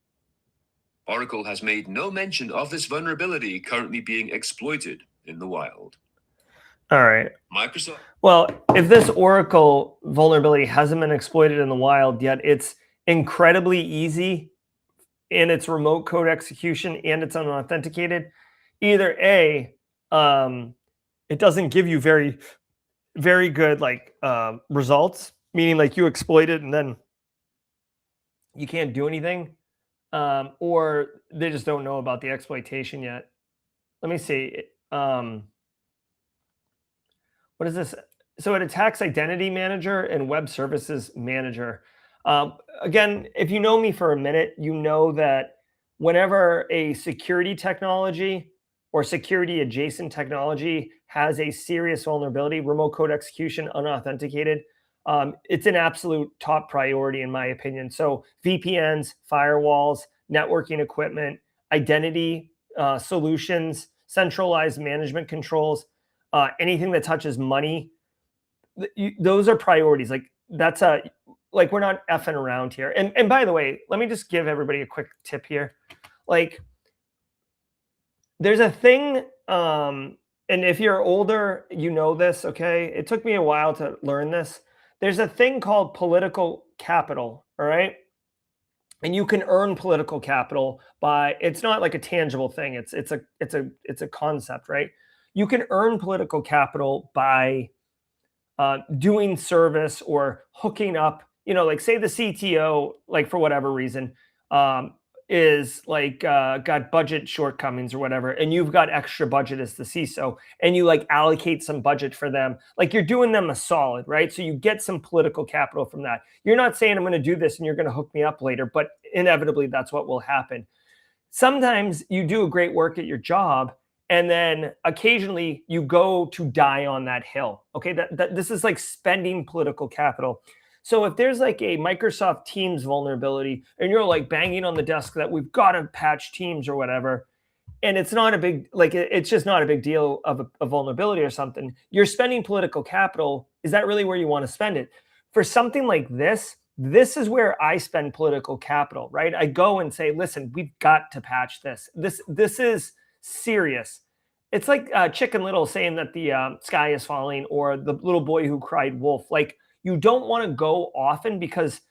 [SPEAKER 3] Oracle has made no mention of this vulnerability currently being exploited in the wild.
[SPEAKER 1] All right.
[SPEAKER 3] Microsoft.
[SPEAKER 1] Well, if this Oracle vulnerability hasn't been exploited in the wild yet, it's incredibly easy in its remote code execution and it's unauthenticated. Either A, it doesn't give you very, very good like results, meaning like you exploit it and then you can't do anything, or they just don't know about the exploitation yet. Let me see. What is this? So it attacks Identity Manager and Web Services Manager. Again, if you know me for a minute, you know that whenever a security technology or security adjacent technology has a serious vulnerability, remote code execution, unauthenticated, it's an absolute top priority in my opinion. So VPNs, firewalls, networking equipment, identity solutions, centralized management controls, anything that touches money, those are priorities. Like, that's like, we're not effing around here. And by the way, let me just give everybody a quick tip here. Like, there's a thing, and if you're older, you know this, okay? It took me a while to learn this. There's a thing called political capital, all right? and you can earn political capital by, it's not like a tangible thing. It's a concept, right? You can earn political capital by doing service or hooking up, like say the CTO, like for whatever reason, is like got budget shortcomings or whatever, and you've got extra budget as the CISO, and you like allocate some budget for them, like you're doing them a solid, right? So you get some political capital from that. You're not saying I'm going to do this and you're going to hook me up later, but inevitably that's what will happen. Sometimes you do a great work at your job, and then occasionally you go to die on that hill. Okay, this is like spending political capital. So if there's like a Microsoft Teams vulnerability and you're like banging on the desk that we've got to patch Teams or whatever, and it's not a big, like it's just not a big deal of a vulnerability or something, you're spending political capital. Is that really where you want to spend it? For something like this is where I spend political capital, right? I go and say, listen, we've got to patch this. This is serious. It's like Chicken Little saying that the sky is falling, or the little boy who cried wolf. Like, you don't want to go often because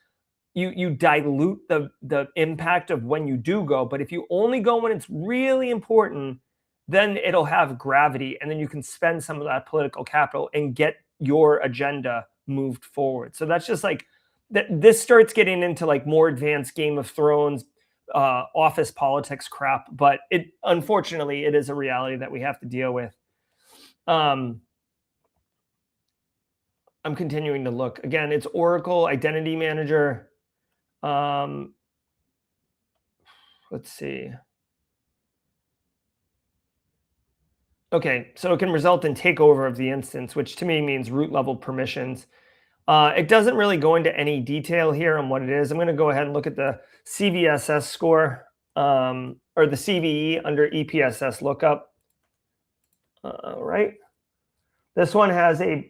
[SPEAKER 1] you dilute the impact of when you do go. But if you only go when it's really important, then it'll have gravity, and then you can spend some of that political capital and get your agenda moved forward. So that's just like that. This starts getting into like more advanced Game of Thrones, office politics crap, but unfortunately it is a reality that we have to deal with. I'm continuing to look. Again, it's Oracle Identity Manager. Let's see. Okay, so it can result in takeover of the instance, which to me means root level permissions. It doesn't really go into any detail here on what it is. I'm going to go ahead and look at the CVSS score, or the CVE under EPSS lookup. Right. This one has a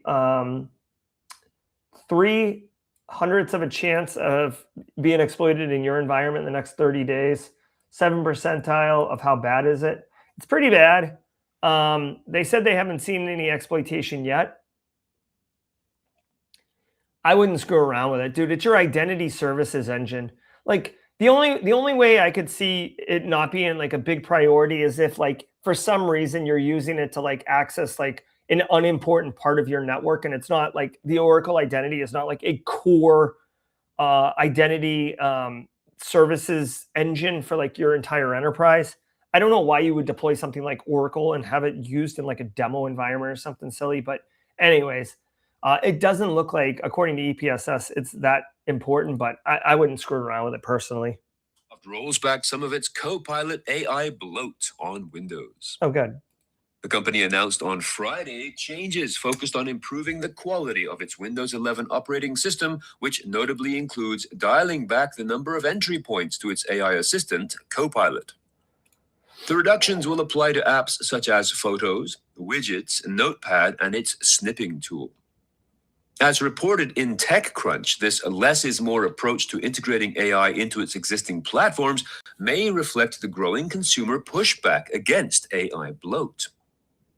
[SPEAKER 1] 0.03 of a chance of being exploited in your environment in the next 30 days. 7 percentile of how bad is it? It's pretty bad. They said they haven't seen any exploitation yet. I wouldn't screw around with it, dude. It's your identity services engine. Like the only way I could see it not being like a big priority is if like for some reason you're using it to like access like an unimportant part of your network, and it's not like the Oracle identity is not like a core identity services engine for like your entire enterprise. I don't know why you would deploy something like Oracle and have it used in like a demo environment or something silly, but anyways, it doesn't look like, according to EPSS, it's that important, but I wouldn't screw around with it personally.
[SPEAKER 3] Rolls back some of its Copilot AI bloat on Windows.
[SPEAKER 1] Oh, good.
[SPEAKER 3] The company announced on Friday changes focused on improving the quality of its Windows 11 operating system, which notably includes dialing back the number of entry points to its AI assistant, Copilot. The reductions will apply to apps such as Photos, Widgets, Notepad, and its snipping tool. As reported in TechCrunch, this less is more approach to integrating AI into its existing platforms may reflect the growing consumer pushback against AI bloat.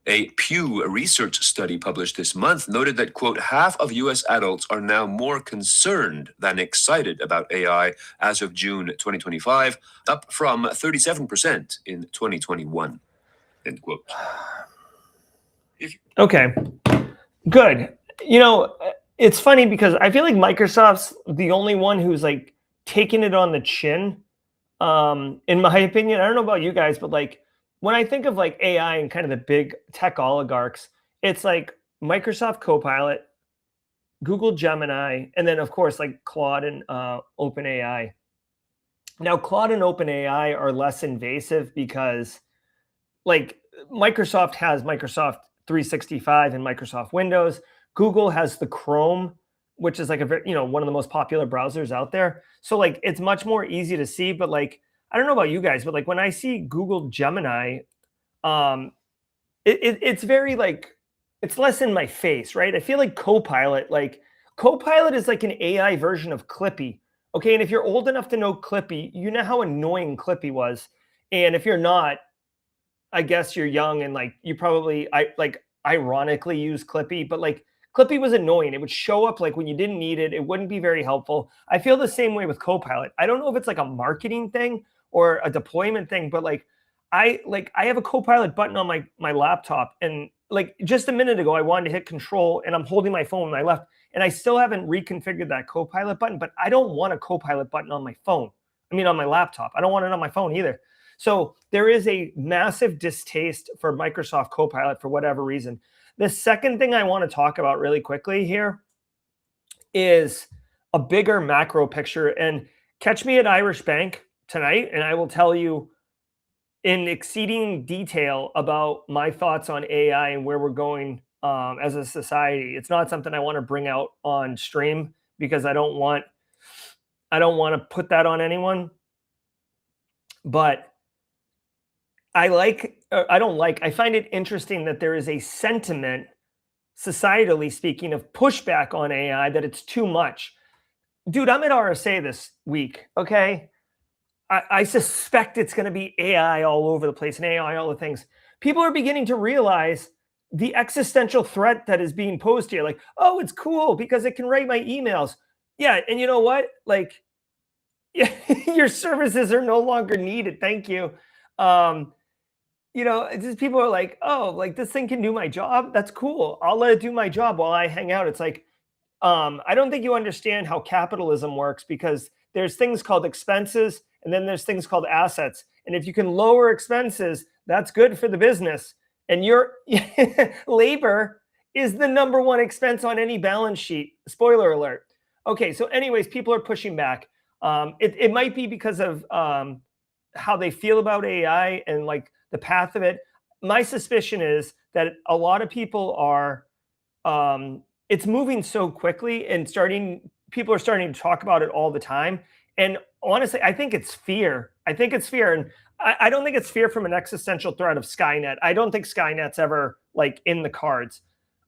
[SPEAKER 3] A Pew Research study published this month noted that, quote, half of U.S. adults are now more concerned than excited about AI as of June 2025, up from 37% in 2021, end quote.
[SPEAKER 1] Okay, good. You know, it's funny because I feel like Microsoft's the only one who's like taking it on the chin, in my opinion. I don't know about you guys, but like when I think of like AI and kind of the big tech oligarchs, it's like Microsoft Copilot, Google Gemini, and then of course like Claude and OpenAI. Now, Claude and OpenAI are less invasive because like Microsoft has Microsoft 365 and Microsoft Windows. Google has the Chrome, which is like a very, one of the most popular browsers out there. So like it's much more easy to see. But like, I don't know about you guys, but like when I see Google Gemini, it's very like, it's less in my face, right? I feel like Copilot is like an AI version of Clippy. Okay, and if you're old enough to know Clippy, you know how annoying Clippy was. And if you're not, I guess you're young and like you probably ironically use Clippy, but like Clippy was annoying. It would show up like when you didn't need it. It wouldn't be very helpful. I feel the same way with Copilot. I don't know if it's like a marketing thing or a deployment thing, but like I have a Copilot button on my laptop, and like just a minute ago I wanted to hit control and I'm holding my phone and I left, and I still haven't reconfigured that Copilot button, but I don't want a Copilot button on my phone. I mean, on my laptop. I don't want it on my phone either. So there is a massive distaste for Microsoft Copilot for whatever reason. The second thing I want to talk about really quickly here is a bigger macro picture. And catch me at Irish Bank tonight, and I will tell you in exceeding detail about my thoughts on AI and where we're going as a society. It's not something I want to bring out on stream because I don't want to put that on anyone. But I find it interesting that there is a sentiment, societally speaking, of pushback on AI, that it's too much. Dude, I'm at RSA this week, okay? I suspect it's going to be AI all over the place and AI, all the things. People are beginning to realize the existential threat that is being posed here. Like, oh, it's cool because it can write my emails. Yeah, and you know what? Like, your services are no longer needed. Thank you. Just people are like, oh, like this thing can do my job. That's cool. I'll let it do my job while I hang out. It's like, I don't think you understand how capitalism works, because there's things called expenses and then there's things called assets. And if you can lower expenses, that's good for the business. And your labor is the number one expense on any balance sheet. Spoiler alert. Okay, so anyways, people are pushing back. It might be because of how they feel about AI and like the path of it. My suspicion is that a lot of people are, it's moving so quickly and people are starting to talk about it all the time. And honestly, I think it's fear. And I don't think it's fear from an existential threat of Skynet. I don't think Skynet's ever like in the cards.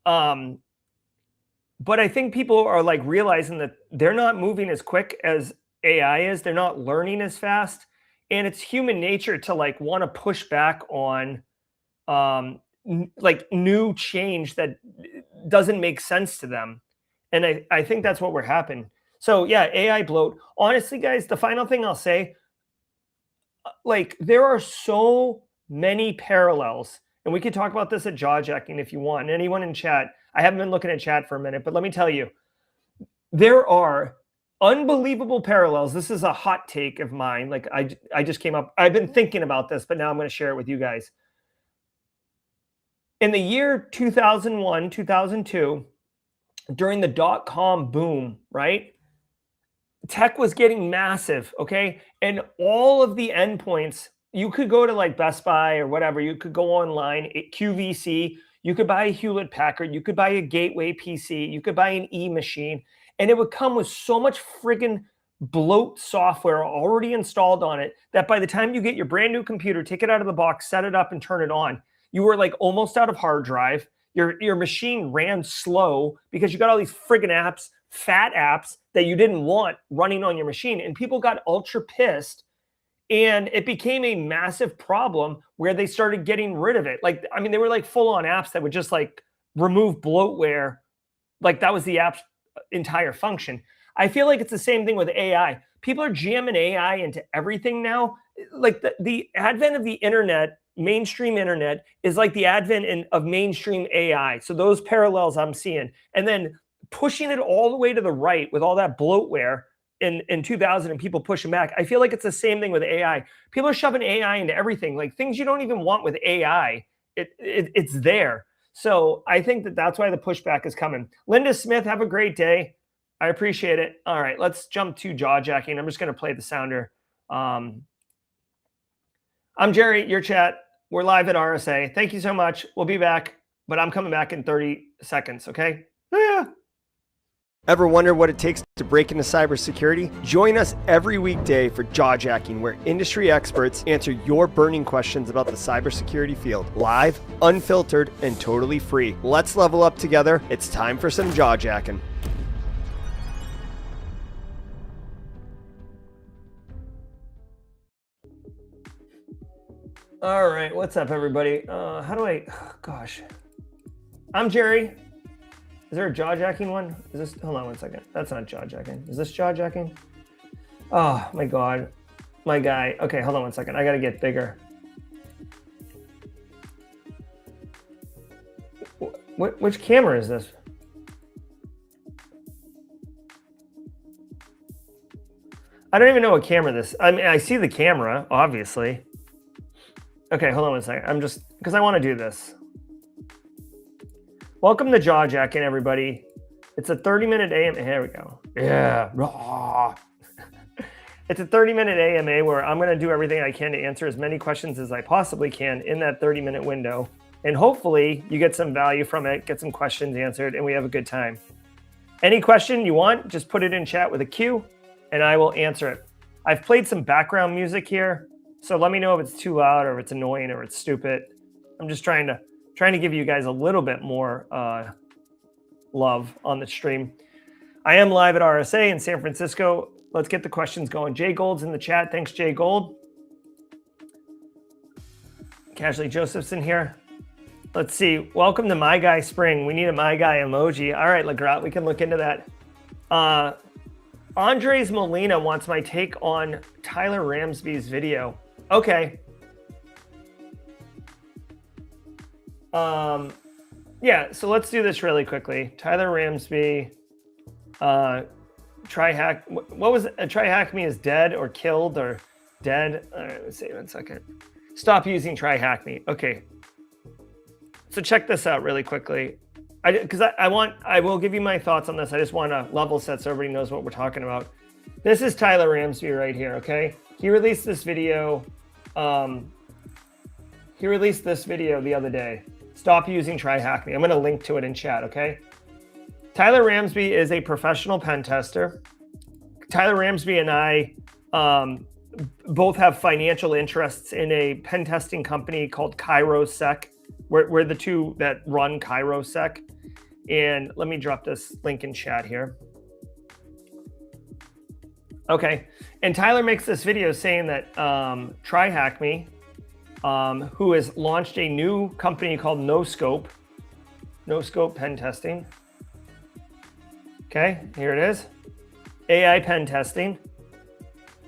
[SPEAKER 1] But I think people are like realizing that they're not moving as quick as AI is. They're not learning as fast. And it's human nature to like want to push back on like new change that doesn't make sense to them. And I think that's what we're happening. So yeah, AI bloat. Honestly, guys, the final thing I'll say, like there are so many parallels, and we could talk about this at Jawjacking if you want. Anyone in chat, I haven't been looking at chat for a minute, but let me tell you, there are unbelievable parallels. This is a hot take of mine. Like I just came up, I've been thinking about this, but now I'm going to share it with you guys. In the year 2001, 2002, during the dot-com boom, right? Tech was getting massive, okay? And all of the endpoints, you could go to like Best Buy or whatever, you could go online, QVC, you could buy a Hewlett Packard, you could buy a Gateway PC, you could buy an E-machine, and it would come with so much friggin' bloat software already installed on it that by the time you get your brand new computer, take it out of the box, set it up and turn it on, you were like almost out of hard drive. Your machine ran slow because you got all these friggin' apps, fat apps that you didn't want running on your machine. And people got ultra pissed, and it became a massive problem where they started getting rid of it. Like, I mean, they were like full on apps that would just like remove bloatware. Like that was the app's entire function. I feel like it's the same thing with AI. People are jamming AI into everything now. Like the advent of the internet, mainstream internet, is like the advent of mainstream AI. So those parallels I'm seeing. And then pushing it all the way to the right with all that bloatware in 2000 and people pushing back. I feel like it's the same thing with AI. People are shoving AI into everything, like things you don't even want with AI. It's there. So I think that's why the pushback is coming. Linda Smith, have a great day. I appreciate it. All right, let's jump to Jawjacking. I'm just going to play the sounder. I'm Jerry, your chat. We're live at RSA. Thank you so much. We'll be back, but I'm coming back in 30 seconds, okay? Yeah. Ever wonder what it takes to break into cybersecurity? Join us every weekday for Jawjacking, where industry experts answer your burning questions about the cybersecurity field. Live, unfiltered, and totally free. Let's level up together. It's time for some Jawjacking. All right, what's up, everybody? Gosh. I'm Jerry. Is there a jawjacking one? Is this, hold on one second. That's not jawjacking. Is this jawjacking? Oh my God, my guy. Okay, hold on one second. I gotta get bigger. Which camera is this? I don't even know what camera this. I mean, I see the camera, obviously. Okay, hold on one second. I'm just, because I want to do this. Welcome to Jawjacking, everybody. It's a 30-minute AMA. Here we go. Yeah. It's a 30-minute AMA where I'm going to do everything I can to answer as many questions as I possibly can in that 30-minute window. And hopefully you get some value from it, get some questions answered, and we have a good time. Any question you want, just put it in chat with a Q, and I will answer it. I've played some background music here, so let me know if it's too loud or if it's annoying or it's stupid. I'm just trying to give you guys a little bit more love on the stream. I am live at RSA in San Francisco. Let's get the questions going. Jay Gold's in the chat. Thanks, Jay Gold. Casually Joseph's in here. Let's see. Welcome to My Guy Spring. We need a My Guy emoji. All right, Legrat, we can look into that. Andres Molina wants my take on Tyler Ramsby's video. Okay. Yeah, so let's do this really quickly. Tyler Ramsby, try hack. What was it? Try hack me is dead or killed or dead. All right, let's see 1 second. Stop using try hack me. Okay. So check this out really quickly. I will give you my thoughts on this. I just want to level set so everybody knows what we're talking about. This is Tyler Ramsby right here. Okay. He released this video. The other day. Stop using try hack me. I'm going to link to it in chat. Okay. Tyler Ramsby is a professional pen tester. Tyler Ramsby and I both have financial interests in a pen testing company called KairoSec. We're the two that run KairoSec. And let me drop this link in chat here. Okay. And Tyler makes this video saying that TryHackMe, who has launched a new company called NoScope Pen Testing. Okay, here it is. AI pen testing.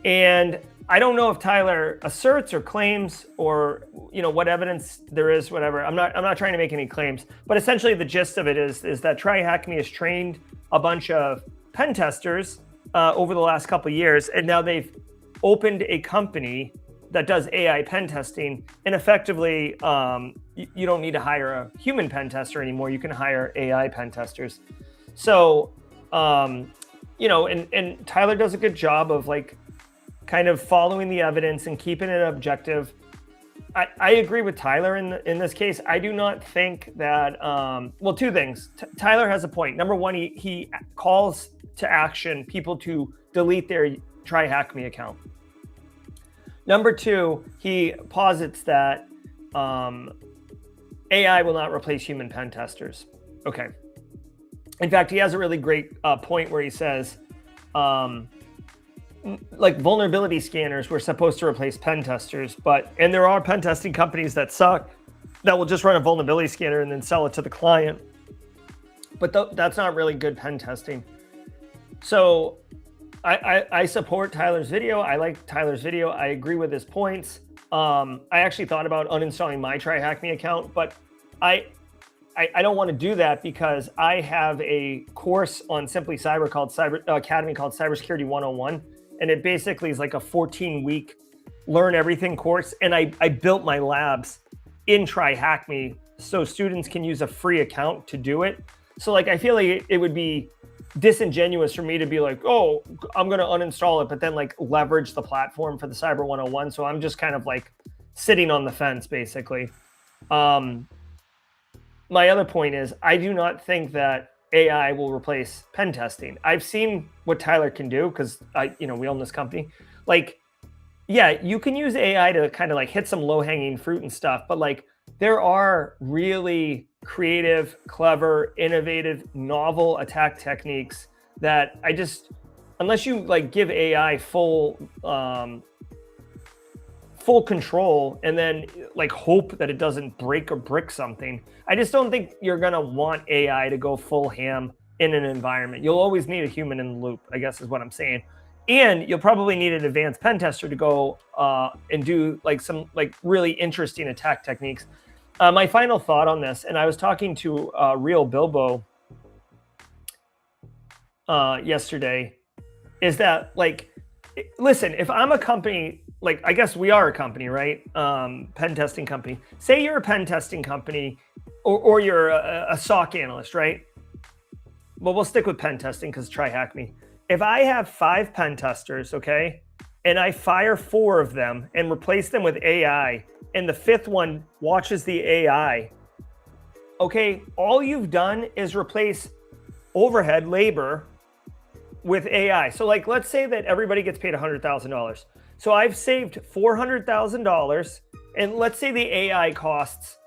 [SPEAKER 1] And I don't know if Tyler asserts or claims or what evidence there is, whatever. I'm not trying to make any claims, but essentially the gist of it is that TryHackMe has trained a bunch of pen testers over the last couple of years, and now they've opened a company that does AI pen testing, and effectively you don't need to hire a human pen tester anymore. You can hire AI pen testers. So and Tyler does a good job of kind of following the evidence and keeping it objective. I agree with Tyler in this case. I do not think that, well, two things. Tyler has a point. Number one, he calls to action people to delete their TryHackMe account. Number two, he posits that AI will not replace human pen testers. Okay. In fact, he has a really great point where he says, vulnerability scanners were supposed to replace pen testers, and there are pen testing companies that suck that will just run a vulnerability scanner and then sell it to the client. But that's not really good pen testing. So I support Tyler's video. I like Tyler's video. I agree with his points. I actually thought about uninstalling my TryHackMe account, but I don't want to do that because I have a course on Simply Cyber called Academy called Cybersecurity 101. And it basically is like a 14-week learn everything course. And I built my labs in TryHackMe so students can use a free account to do it. So I feel like it would be disingenuous for me to be like, oh, I'm going to uninstall it, but then leverage the platform for the Cyber 101. So I'm just kind of sitting on the fence, basically. My other point is I do not think that AI will replace pen testing. I've seen what Tyler can do because we own this company. Yeah, you can use AI to kind of hit some low-hanging fruit and stuff, but there are really creative, clever, innovative, novel attack techniques that unless you give AI full full control and then like hope that it doesn't break or brick something. I just don't think you're going to want AI to go full ham in an environment. You'll always need a human in the loop, I guess is what I'm saying. And you'll probably need an advanced pen tester to go and do like some like really interesting attack techniques. My final thought on this, and I was talking to Real Bilbo yesterday, is that like, listen, if I'm a company, like I guess we are a company, right? Pen testing company. Say you're a pen testing company or you're a SOC analyst, right? Well, we'll stick with pen testing because try hack me. If I have 5 pen testers, okay, and I fire 4 of them and replace them with AI, and the 5th one watches the AI, okay, all you've done is replace overhead labor with AI. So like, let's say that everybody gets paid $100,000. So I've saved $400,000, and let's say the AI costs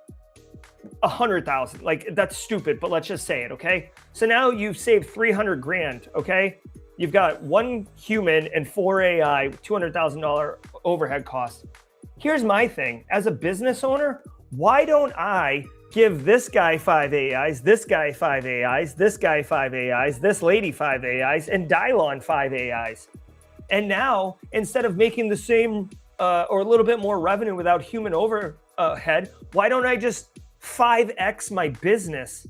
[SPEAKER 1] $100,000. Like that's stupid, but let's just say it, okay? So now you've saved 300 grand, okay? You've got 1 human and 4 AI, $200,000 overhead costs. Here's my thing. As a business owner, why don't I give this guy 5 AIs, this guy 5 AIs, this guy 5 AIs, this lady 5 AIs, and Dylon 5 AIs? And now, instead of making the same or a little bit more revenue without human overhead, why don't I just 5x my business?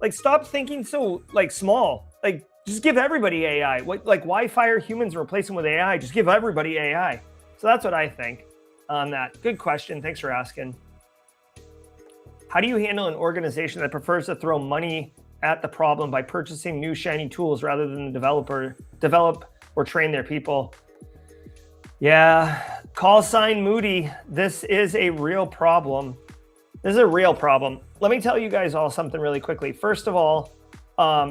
[SPEAKER 1] Like, stop thinking so like small. Like, just give everybody AI. Like, why fire humans and replace them with AI? Just give everybody AI. So that's what I think on that. Good question. Thanks for asking. How do you handle an organization that prefers to throw money at the problem by purchasing new shiny tools rather than develop or train their people? Yeah, call sign Moody. This is a real problem. This is a real problem. Let me tell you guys all something really quickly. First of all,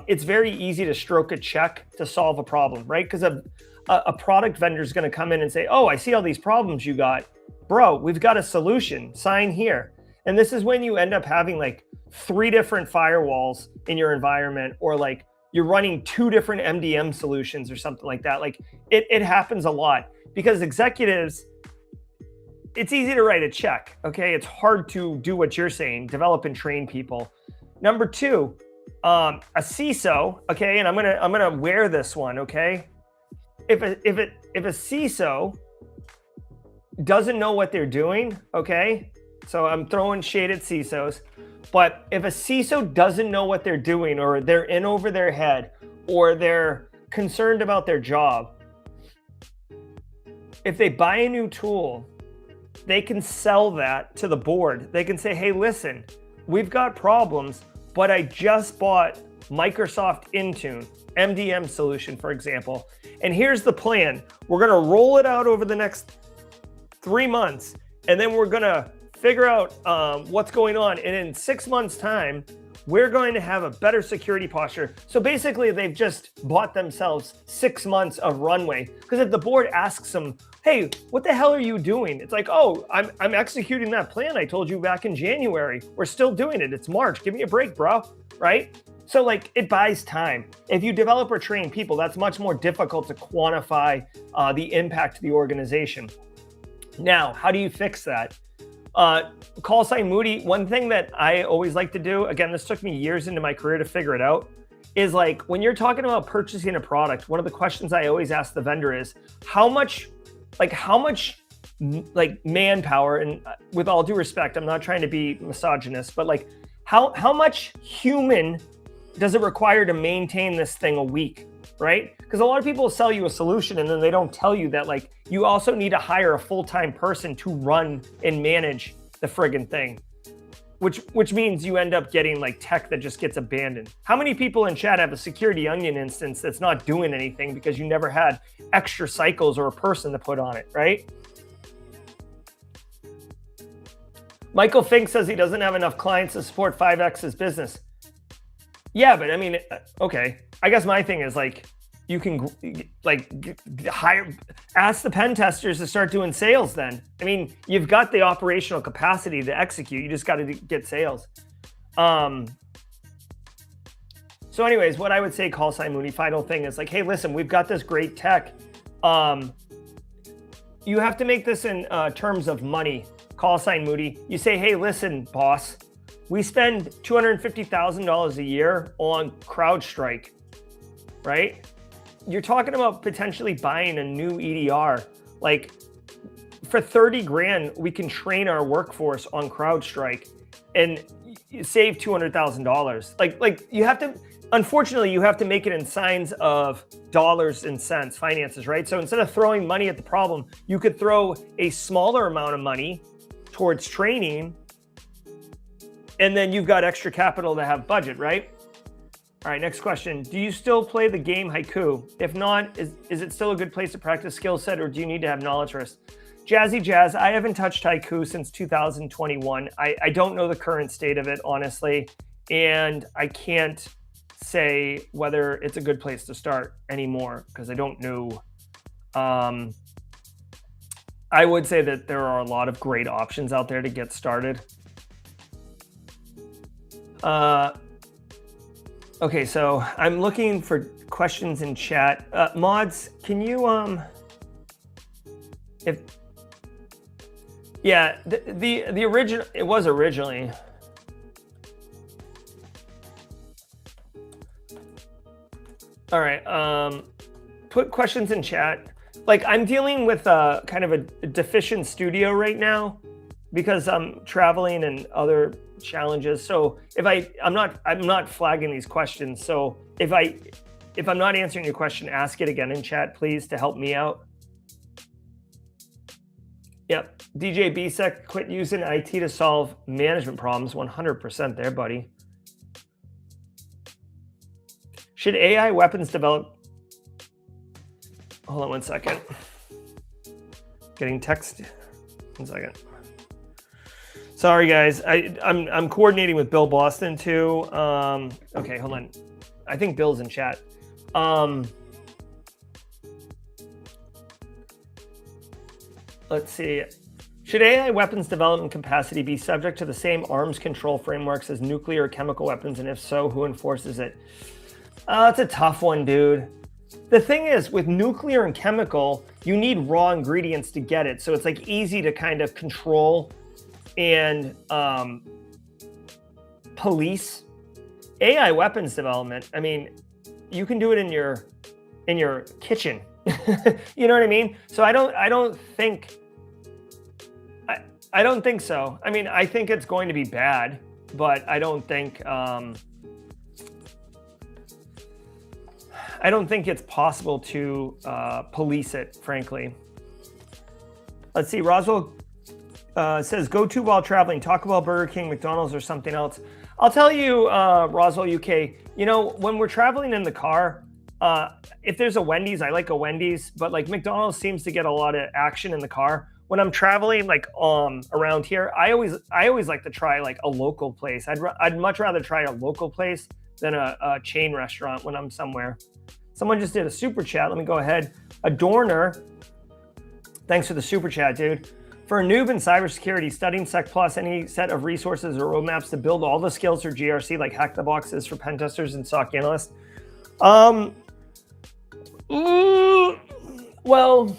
[SPEAKER 1] it's very easy to stroke a check to solve a problem, right? Because a product vendor is going to come in and say, oh, I see all these problems you got. Bro, we've got a solution. Sign here. And this is when you end up having like 3 different firewalls in your environment, or like you're running 2 different MDM solutions or something like that. Like it happens a lot because executives, it's easy to write a check. Okay. It's hard to do what you're saying, develop and train people. Number 2, a CISO. Okay. And I'm going to wear this one. Okay. If a CISO doesn't know what they're doing. Okay. So I'm throwing shade at CISOs, but if a CISO doesn't know what they're doing, or they're in over their head, or they're concerned about their job, if they buy a new tool, they can sell that to the board. They can say, hey, listen, we've got problems, but I just bought Microsoft Intune, MDM solution, for example. And here's the plan. We're going to roll it out over the next 3 months, and then we're going to figure out what's going on. And in 6 months' time, we're going to have a better security posture. So basically, they've just bought themselves 6 months of runway. Because if the board asks them, hey, what the hell are you doing? It's like, oh, I'm executing that plan I told you back in January. We're still doing it. It's March. Give me a break, bro. Right? So like, it buys time. If you develop or train people, that's much more difficult to quantify the impact to the organization. Now, how do you fix that? Call sign Moody. One thing that I always like to do, again, this took me years into my career to figure it out, is like when you're talking about purchasing a product, one of the questions I always ask the vendor is how much manpower, and with all due respect, I'm not trying to be misogynist, but like how much human does it require to maintain this thing a week, right? Because a lot of people sell you a solution and then they don't tell you that like you also need to hire a full-time person to run and manage the friggin' thing, which means you end up getting like tech that just gets abandoned. How many people in chat have a security onion instance that's not doing anything because you never had extra cycles or a person to put on it, right? Michael Fink says he doesn't have enough clients to support 5x his business. Yeah, but I mean, okay. I guess my thing is like, you can like ask the pen testers to start doing sales then. I mean, you've got the operational capacity to execute. You just got to get sales. So anyways, what I would say, call sign Mooney, final thing is like, hey, listen, we've got this great tech. you have to make this in terms of money. Call sign Moody. You say, hey, listen, boss, we spend $250,000 a year on CrowdStrike, right? You're talking about potentially buying a new EDR. Like for 30 grand, we can train our workforce on CrowdStrike and save $200,000. Like you have to, unfortunately, you have to make it in signs of dollars and cents, finances, right? So instead of throwing money at the problem, you could throw a smaller amount of money towards training, and then you've got extra capital to have budget, right? All right, next question. Do you still play the game Haiku? If not, is it still a good place to practice skill set, or do you need to have knowledge first? Jazzy Jazz, I haven't touched Haiku since 2021. I don't know the current state of it, honestly, and I can't say whether it's a good place to start anymore because I don't know. I would say that there are a lot of great options out there to get started. Okay, so I'm looking for questions in chat. Mods, can you the original, it was originally. All right, put questions in chat. Like I'm dealing with kind of a deficient studio right now because I'm traveling and other challenges. So if I'm not flagging these questions. So if I'm not answering your question, ask it again in chat, please, to help me out. Yep. DJ BSEC, quit using IT to solve management problems. 100% there, buddy. Should AI weapons develop? Hold on 1 second. Getting text. 1 second. Sorry, guys. I'm coordinating with Bill Boston too. Okay, hold on. I think Bill's in chat. Let's see. Should AI weapons development capacity be subject to the same arms control frameworks as nuclear or chemical weapons? And if so, who enforces it? It's a tough one, dude. The thing is, with nuclear and chemical, you need raw ingredients to get it. So it's like easy to kind of control and police. AI weapons development, I mean, you can do it in your kitchen. You know what I mean? So I don't think so. I mean, I think it's going to be bad, but I don't think it's possible to police it, frankly. Let's see. Roswell says, go to while traveling, Taco Bell, Burger King, McDonald's, or something else. I'll tell you, Roswell UK, you know, when we're traveling in the car, if there's a Wendy's, I like a Wendy's, but like McDonald's seems to get a lot of action in the car. When I'm traveling like around here, I always like to try like a local place. I'd much rather try a local place than a chain restaurant when I'm somewhere. Someone just did a super chat. Let me go ahead. Adorner, thanks for the super chat, dude. For a noob in cybersecurity, studying Sec Plus, any set of resources or roadmaps to build all the skills for GRC, like hack the boxes for pen testers and SOC analysts. Well,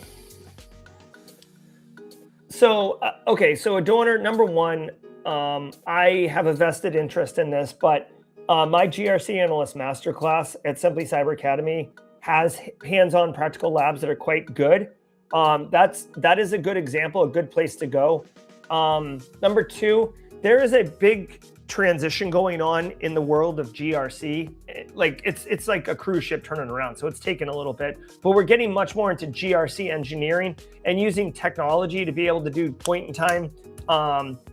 [SPEAKER 1] so okay, so Adorner, number one, I have a vested interest in this, but my GRC Analyst Masterclass at Simply Cyber Academy has hands-on practical labs that are quite good. That is a good example, a good place to go. Number two, there is a big transition going on in the world of GRC. Like it's like a cruise ship turning around, so it's taken a little bit, but we're getting much more into GRC engineering and using technology to be able to do point-in-time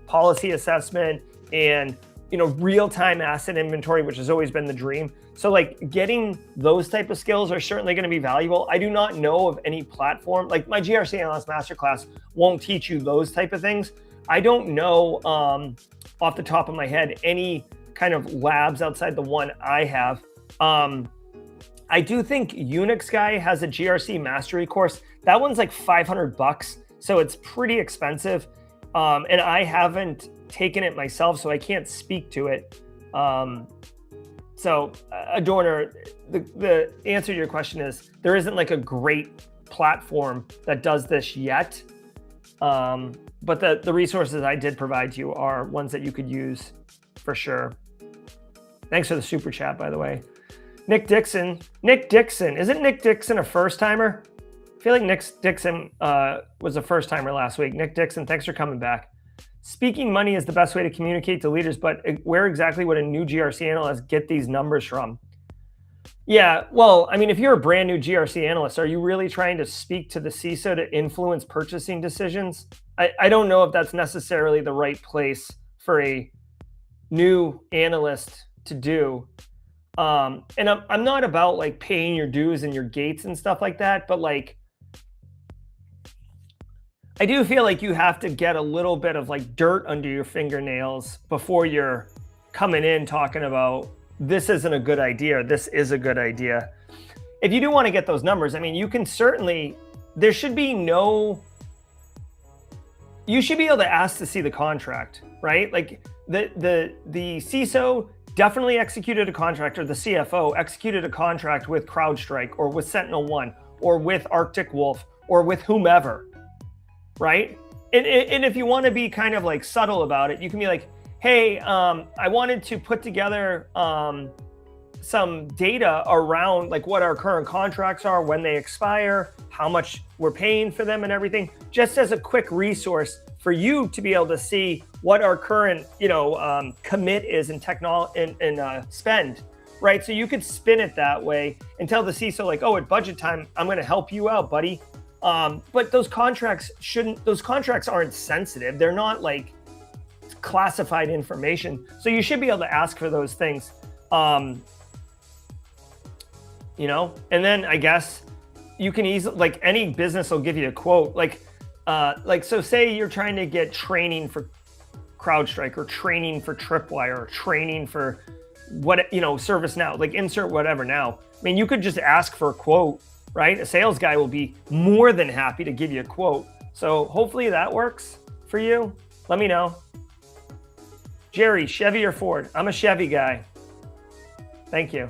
[SPEAKER 1] policy assessment and real-time asset inventory, which has always been the dream. So like getting those type of skills are certainly going to be valuable. I do not know of any platform, like my GRC Analyst Masterclass won't teach you those type of things. I don't know off the top of my head any kind of labs outside the one I have. I do think Unix Guy has a GRC mastery course. That one's like $500, so it's pretty expensive. And I haven't taken it myself, so I can't speak to it. So Adorner, the answer to your question is there isn't like a great platform that does this yet. But the resources I did provide you are ones that you could use for sure. Thanks for the super chat, by the way. Nick Dixon. Isn't Nick Dixon a first timer? I feel like Nick Dixon was a first timer last week. Nick Dixon, thanks for coming back. Speaking money is the best way to communicate to leaders, but where exactly would a new GRC analyst get these numbers from? Yeah, well, I mean, if you're a brand new GRC analyst, are you really trying to speak to the CISO to influence purchasing decisions? I don't know if that's necessarily the right place for a new analyst to do. And I'm not about like paying your dues and your gates and stuff like that, but like, I do feel like you have to get a little bit of like dirt under your fingernails before you're coming in talking about this isn't a good idea, or this is a good idea. If you do want to get those numbers, I mean, you can certainly, there should be no, you should be able to ask to see the contract, right? Like the CISO definitely executed a contract, or the CFO executed a contract with CrowdStrike or with SentinelOne or with Arctic Wolf or with whomever, right? And if you want to be kind of like subtle about it, you can be like, hey, I wanted to put together some data around like what our current contracts are, when they expire, how much we're paying for them and everything, just as a quick resource for you to be able to see what our current, commit is in technology and spend, right? So you could spin it that way and tell the CISO like, oh, at budget time, I'm going to help you out, buddy. But those contracts aren't sensitive. They're not like classified information. So you should be able to ask for those things. And then I guess you can easily, like any business will give you a quote. So say you're trying to get training for CrowdStrike or training for Tripwire or training for ServiceNow, like insert whatever now. I mean, you could just ask for a quote, right? A sales guy will be more than happy to give you a quote. So hopefully that works for you. Let me know. Jerry, Chevy or Ford? I'm a Chevy guy. Thank you.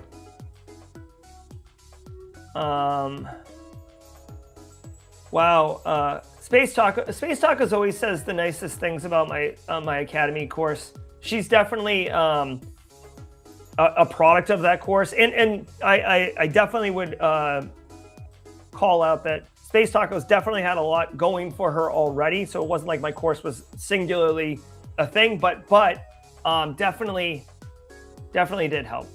[SPEAKER 1] Wow. Space Tacos always says the nicest things about my Academy course. She's definitely a product of that course, and I definitely would call out that Space Tacos definitely had a lot going for her already. So it wasn't like my course was singularly a thing, but definitely did help.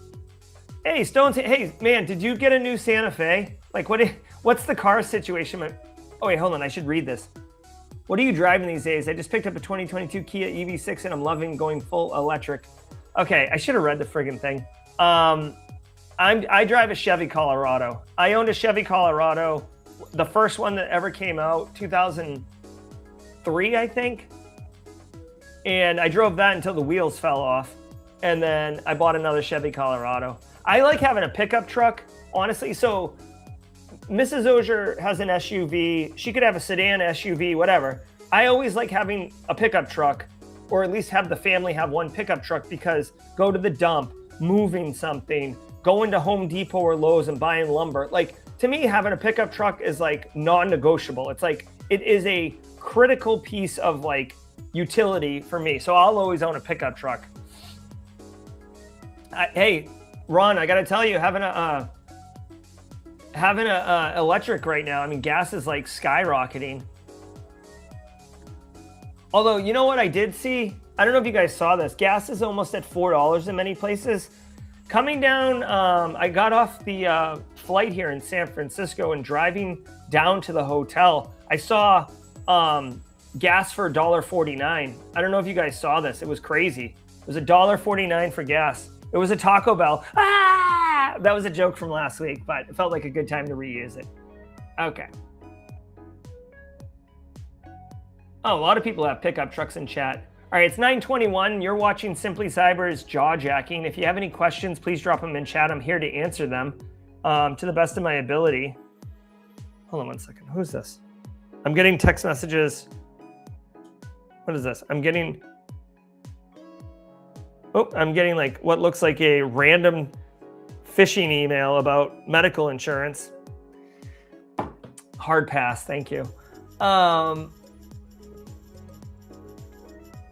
[SPEAKER 1] Hey, Stones. Hey, man, did you get a new Santa Fe? Like, what's the car situation? Oh, wait, hold on. I should read this. What are you driving these days? I just picked up a 2022 Kia EV6 and I'm loving going full electric. Okay, I should have read the friggin' thing. I drive a Chevy Colorado. I owned a Chevy Colorado, the first one that ever came out, 2003, I think. And I drove that until the wheels fell off. And then I bought another Chevy Colorado. I like having a pickup truck, honestly. So Mrs. Auger has an SUV. She could have a sedan, SUV, whatever. I always like having a pickup truck, or at least have the family have one pickup truck, because go to the dump, moving something, going to Home Depot or Lowe's and buying lumber. Like, to me, having a pickup truck is like non-negotiable. It's like, it is a critical piece of like utility for me. So I'll always own a pickup truck. Hey, Ron, I got to tell you, having a electric right now, I mean, gas is like skyrocketing. Although, you know what I did see? I don't know if you guys saw this. Gas is almost at $4 in many places. Coming down, I got off the flight here in San Francisco and driving down to the hotel, I saw gas for $1.49. I don't know if you guys saw this. It was crazy. It was $1.49 for gas. It was a Taco Bell. Ah! That was a joke from last week, but it felt like a good time to reuse it. Okay. Oh, a lot of people have pickup trucks in chat. All right, it's 9:21. You're watching Simply Cyber's Jawjacking. If you have any questions, please drop them in chat. I'm here to answer them to the best of my ability. Hold on one second. Who's this? I'm getting text messages. What is this? I'm getting like what looks like a random phishing email about medical insurance. Hard pass. Thank you.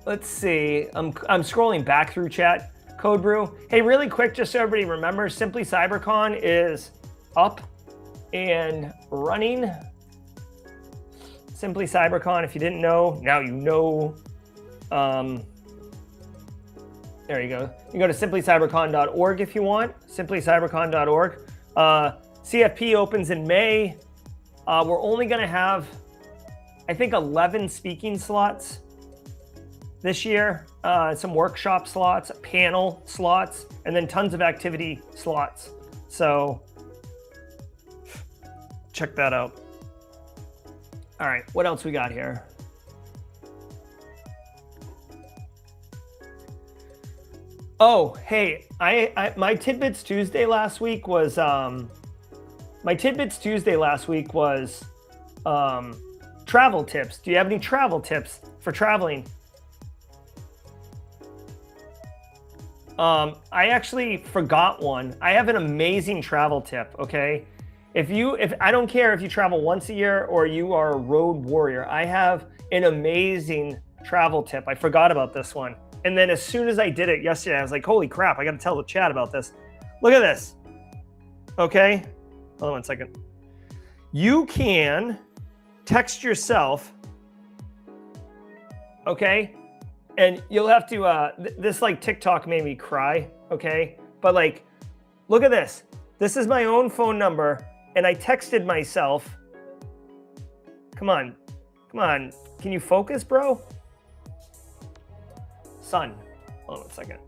[SPEAKER 1] Let's see. I'm scrolling back through chat. Code Brew. Hey, really quick, just so everybody remembers, Simply CyberCon is up and running. Simply CyberCon, if you didn't know, now you know. There you go. You can go to simplycybercon.org if you want. Simplycybercon.org. CFP opens in May. We're only going to have, I think, 11 speaking slots this year. Some workshop slots, panel slots, and then tons of activity slots. So check that out. All right, what else we got here? Oh, hey, my Tidbits Tuesday last week was travel tips. Do you have any travel tips for traveling? I actually forgot one. I have an amazing travel tip, okay? If I don't care if you travel once a year or you are a road warrior, I have an amazing travel tip. I forgot about this one. And then as soon as I did it yesterday, I was like, holy crap, I got to tell the chat about this. Look at this. Okay. Hold on one second. You can text yourself. Okay. And you'll have to, this like TikTok made me cry. Okay. But like, look at this. This is my own phone number. And I texted myself. Come on. Come on. Can you focus, bro? Son, hold on a second.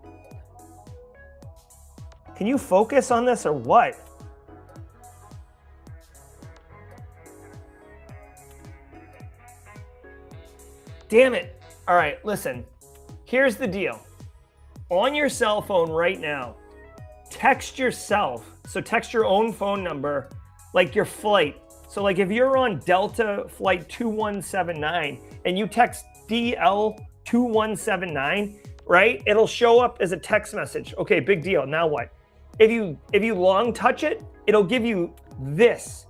[SPEAKER 1] Can you focus on this or what? Damn it. All right, listen. Here's the deal. On your cell phone right now, text yourself. So text your own phone number, like your flight. So like if you're on Delta flight 2179 and you text DL2179, right? It'll show up as a text message. Okay, big deal. Now what? If you long touch it, it'll give you this.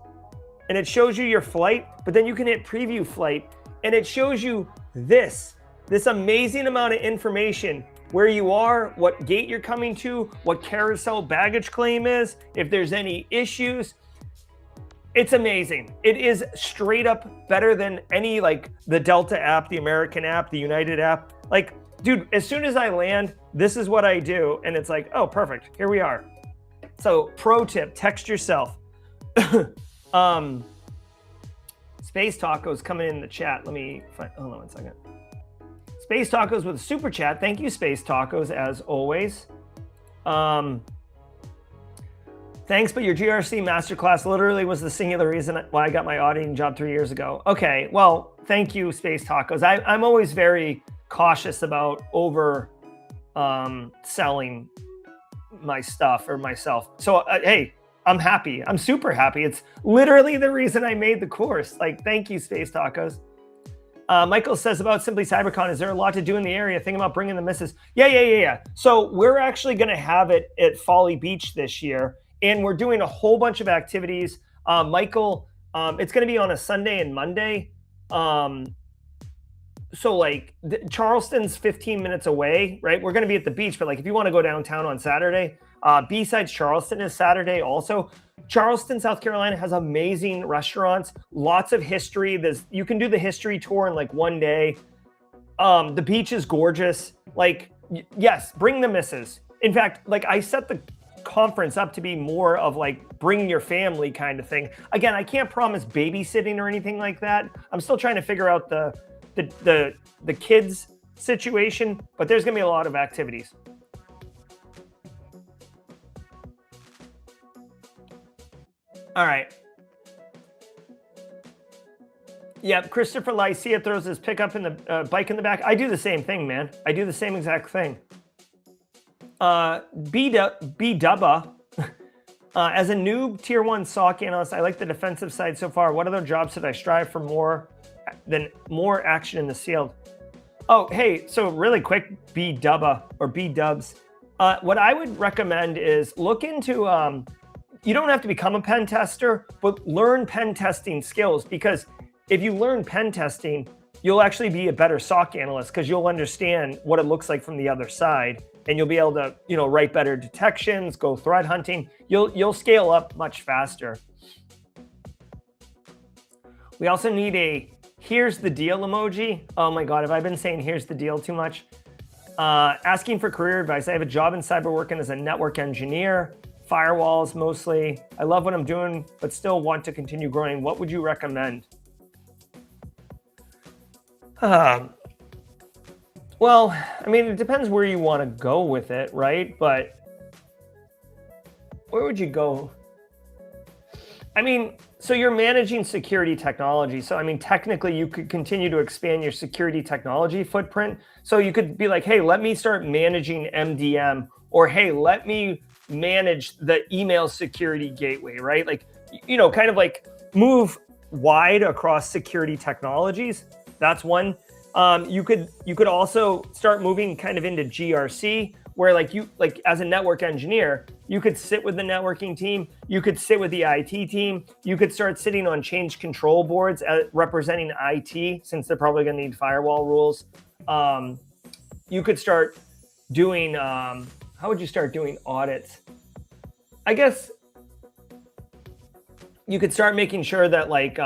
[SPEAKER 1] And it shows you your flight, but then you can hit preview flight and it shows you this amazing amount of information, where you are, what gate you're coming to, what carousel baggage claim is, if there's any issues. It's amazing. It is straight up better than any, like the Delta app, the American app, the United app. Like, dude, as soon as I land, this is what I do. And it's like, oh, perfect. Here we are. So pro tip, text yourself. Space Tacos coming in the chat. Let me find, hold on one second. Space Tacos with a super chat. Thank you, Space Tacos, as always. Thanks, but your GRC masterclass literally was the singular reason why I got my auditing job 3 years ago. Okay, well, thank you, Space Tacos. I'm always very cautious about over selling my stuff or myself. So, hey, I'm happy. I'm super happy. It's literally the reason I made the course. Like, thank you, Space Tacos. Michael says about Simply CyberCon, is there a lot to do in the area? Think about bringing the missus. Yeah. So we're actually going to have it at Folly Beach this year. And we're doing a whole bunch of activities. Michael, it's going to be on a Sunday and Monday. So like Charleston's 15 minutes away, right? We're going to be at the beach, but like if you want to go downtown on Saturday, B-Sides Charleston is Saturday also. Charleston, South Carolina has amazing restaurants, lots of history. You can do the history tour in like one day. The beach is gorgeous. Like, yes, bring the missus. In fact, like I set the conference up to be more of like bring your family kind of thing. Again, I can't promise babysitting or anything like that. I'm still trying to figure out the kids situation, but there's gonna be a lot of activities. All right. Yeah, Christopher Lycia throws his pickup in the bike in the back. I do the same thing, man. I do the same exact thing. B-Dubba, as a noob tier 1 SOC analyst, I like the defensive side so far. What other jobs should I strive for more action in the field? Oh, hey, so really quick, B-Dubba or B-Dubs. What I would recommend is look into you don't have to become a pen tester, but learn pen testing skills, because if you learn pen testing, you'll actually be a better SOC analyst because you'll understand what it looks like from the other side, and you'll be able to, write better detections, go threat hunting. You'll scale up much faster. We also need a here's the deal emoji. Oh my God, have I been saying here's the deal too much? Asking for career advice. I have a job in cyber working as a network engineer, firewalls mostly. I love what I'm doing, but still want to continue growing. What would you recommend? Well, I mean, it depends where you want to go with it, right? But where would you go? I mean, so you're managing security technology. So, I mean, technically you could continue to expand your security technology footprint. So you could be like, hey, let me start managing MDM, or hey, let me manage the email security gateway, right? Like, kind of like move wide across security technologies. That's one. You could also start moving kind of into GRC, where like as a network engineer, you could sit with the networking team, you could sit with the IT team, you could start sitting on change control boards representing IT, since they're probably going to need firewall rules. You could start doing, how would you start doing audits? I guess you could start making sure that like,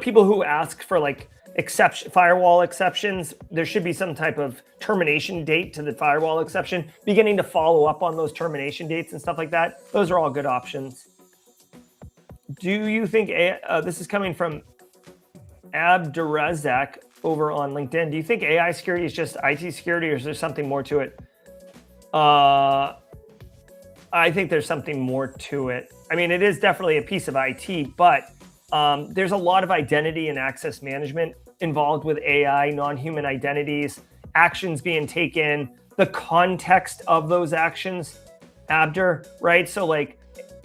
[SPEAKER 1] people who ask for like firewall exceptions, there should be some type of termination date to the firewall exception, beginning to follow up on those termination dates and stuff like that. Those are all good options. Do you think, this is coming from Abdurazak over on LinkedIn, do you think AI security is just IT security, or is there something more to it? I think there's something more to it. I mean, it is definitely a piece of IT, but there's a lot of identity and access management involved with AI, non-human identities, actions being taken, the context of those actions, Abdur, right? So like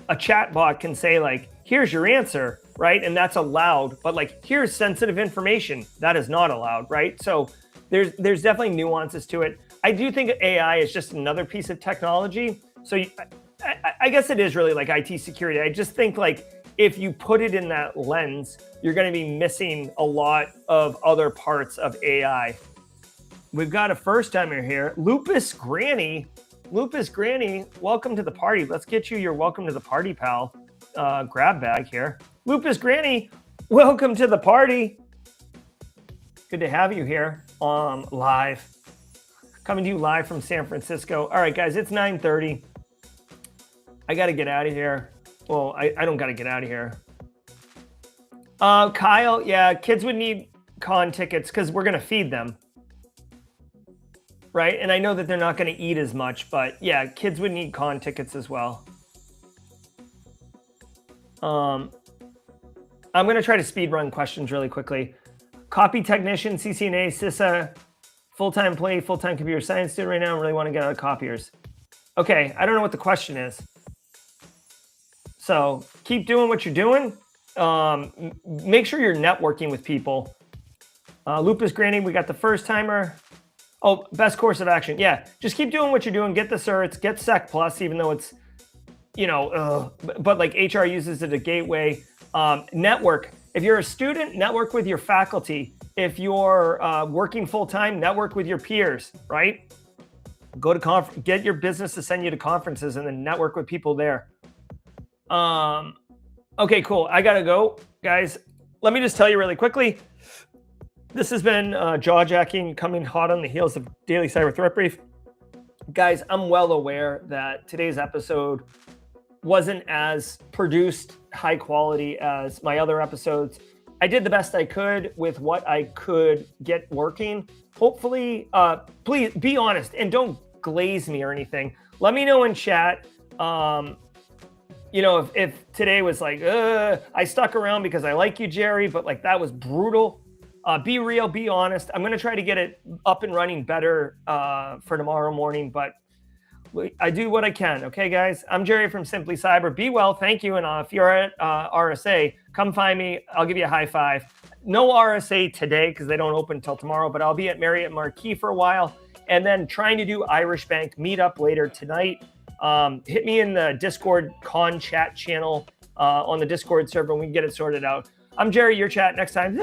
[SPEAKER 1] a chat bot can say like, here's your answer, right? And that's allowed, but like, here's sensitive information, that is not allowed, right? So there's definitely nuances to it. I do think AI is just another piece of technology. So I guess it is really like IT security. I just think like, if you put it in that lens, you're going to be missing a lot of other parts of AI. We've got a first timer here, Lupus Granny. Lupus Granny, welcome to the party. Let's get you your welcome to the party, pal. Grab bag here. Lupus Granny, welcome to the party. Good to have you here live. Coming to you live from San Francisco. All right, guys, it's 9:30. I got to get out of here. Well, I don't got to get out of here. Kyle, yeah, kids would need con tickets because we're going to feed them. Right? And I know that they're not going to eat as much, but yeah, kids would need con tickets as well. I'm going to try to speed run questions really quickly. Copy technician, CCNA, CISA, full-time employee, full-time computer science student right now. I really want to get out of copiers. Okay, I don't know what the question is. So keep doing what you're doing. Make sure you're networking with people. Lupus Granny, we got the first timer. Oh, best course of action. Yeah, just keep doing what you're doing. Get the certs, get Sec Plus, even though it's, but like HR uses it as a gateway. Network. If you're a student, network with your faculty. If you're working full-time, network with your peers, right? Go to get your business to send you to conferences and then network with people there. Okay, cool. I gotta go, guys. Let me just tell you really quickly. This has been Jawjacking, coming hot on the heels of Daily Cyber Threat Brief. Guys, I'm well aware that today's episode wasn't as produced high quality as my other episodes. I did the best I could with what I could get working. Hopefully, please be honest and don't glaze me or anything. Let me know in chat. If today was like, I stuck around because I like you, Jerry, but like that was brutal. Be real, be honest. I'm going to try to get it up and running better for tomorrow morning, but I do what I can. Okay, guys? I'm Jerry from Simply Cyber. Be well. Thank you. And if you're at RSA, come find me. I'll give you a high five. No RSA today because they don't open until tomorrow, but I'll be at Marriott Marquis for a while and then trying to do Irish Bank meetup later tonight. hit me in the Discord con chat channel on the Discord server and we can get it sorted out. I'm Jerry, your chat next time.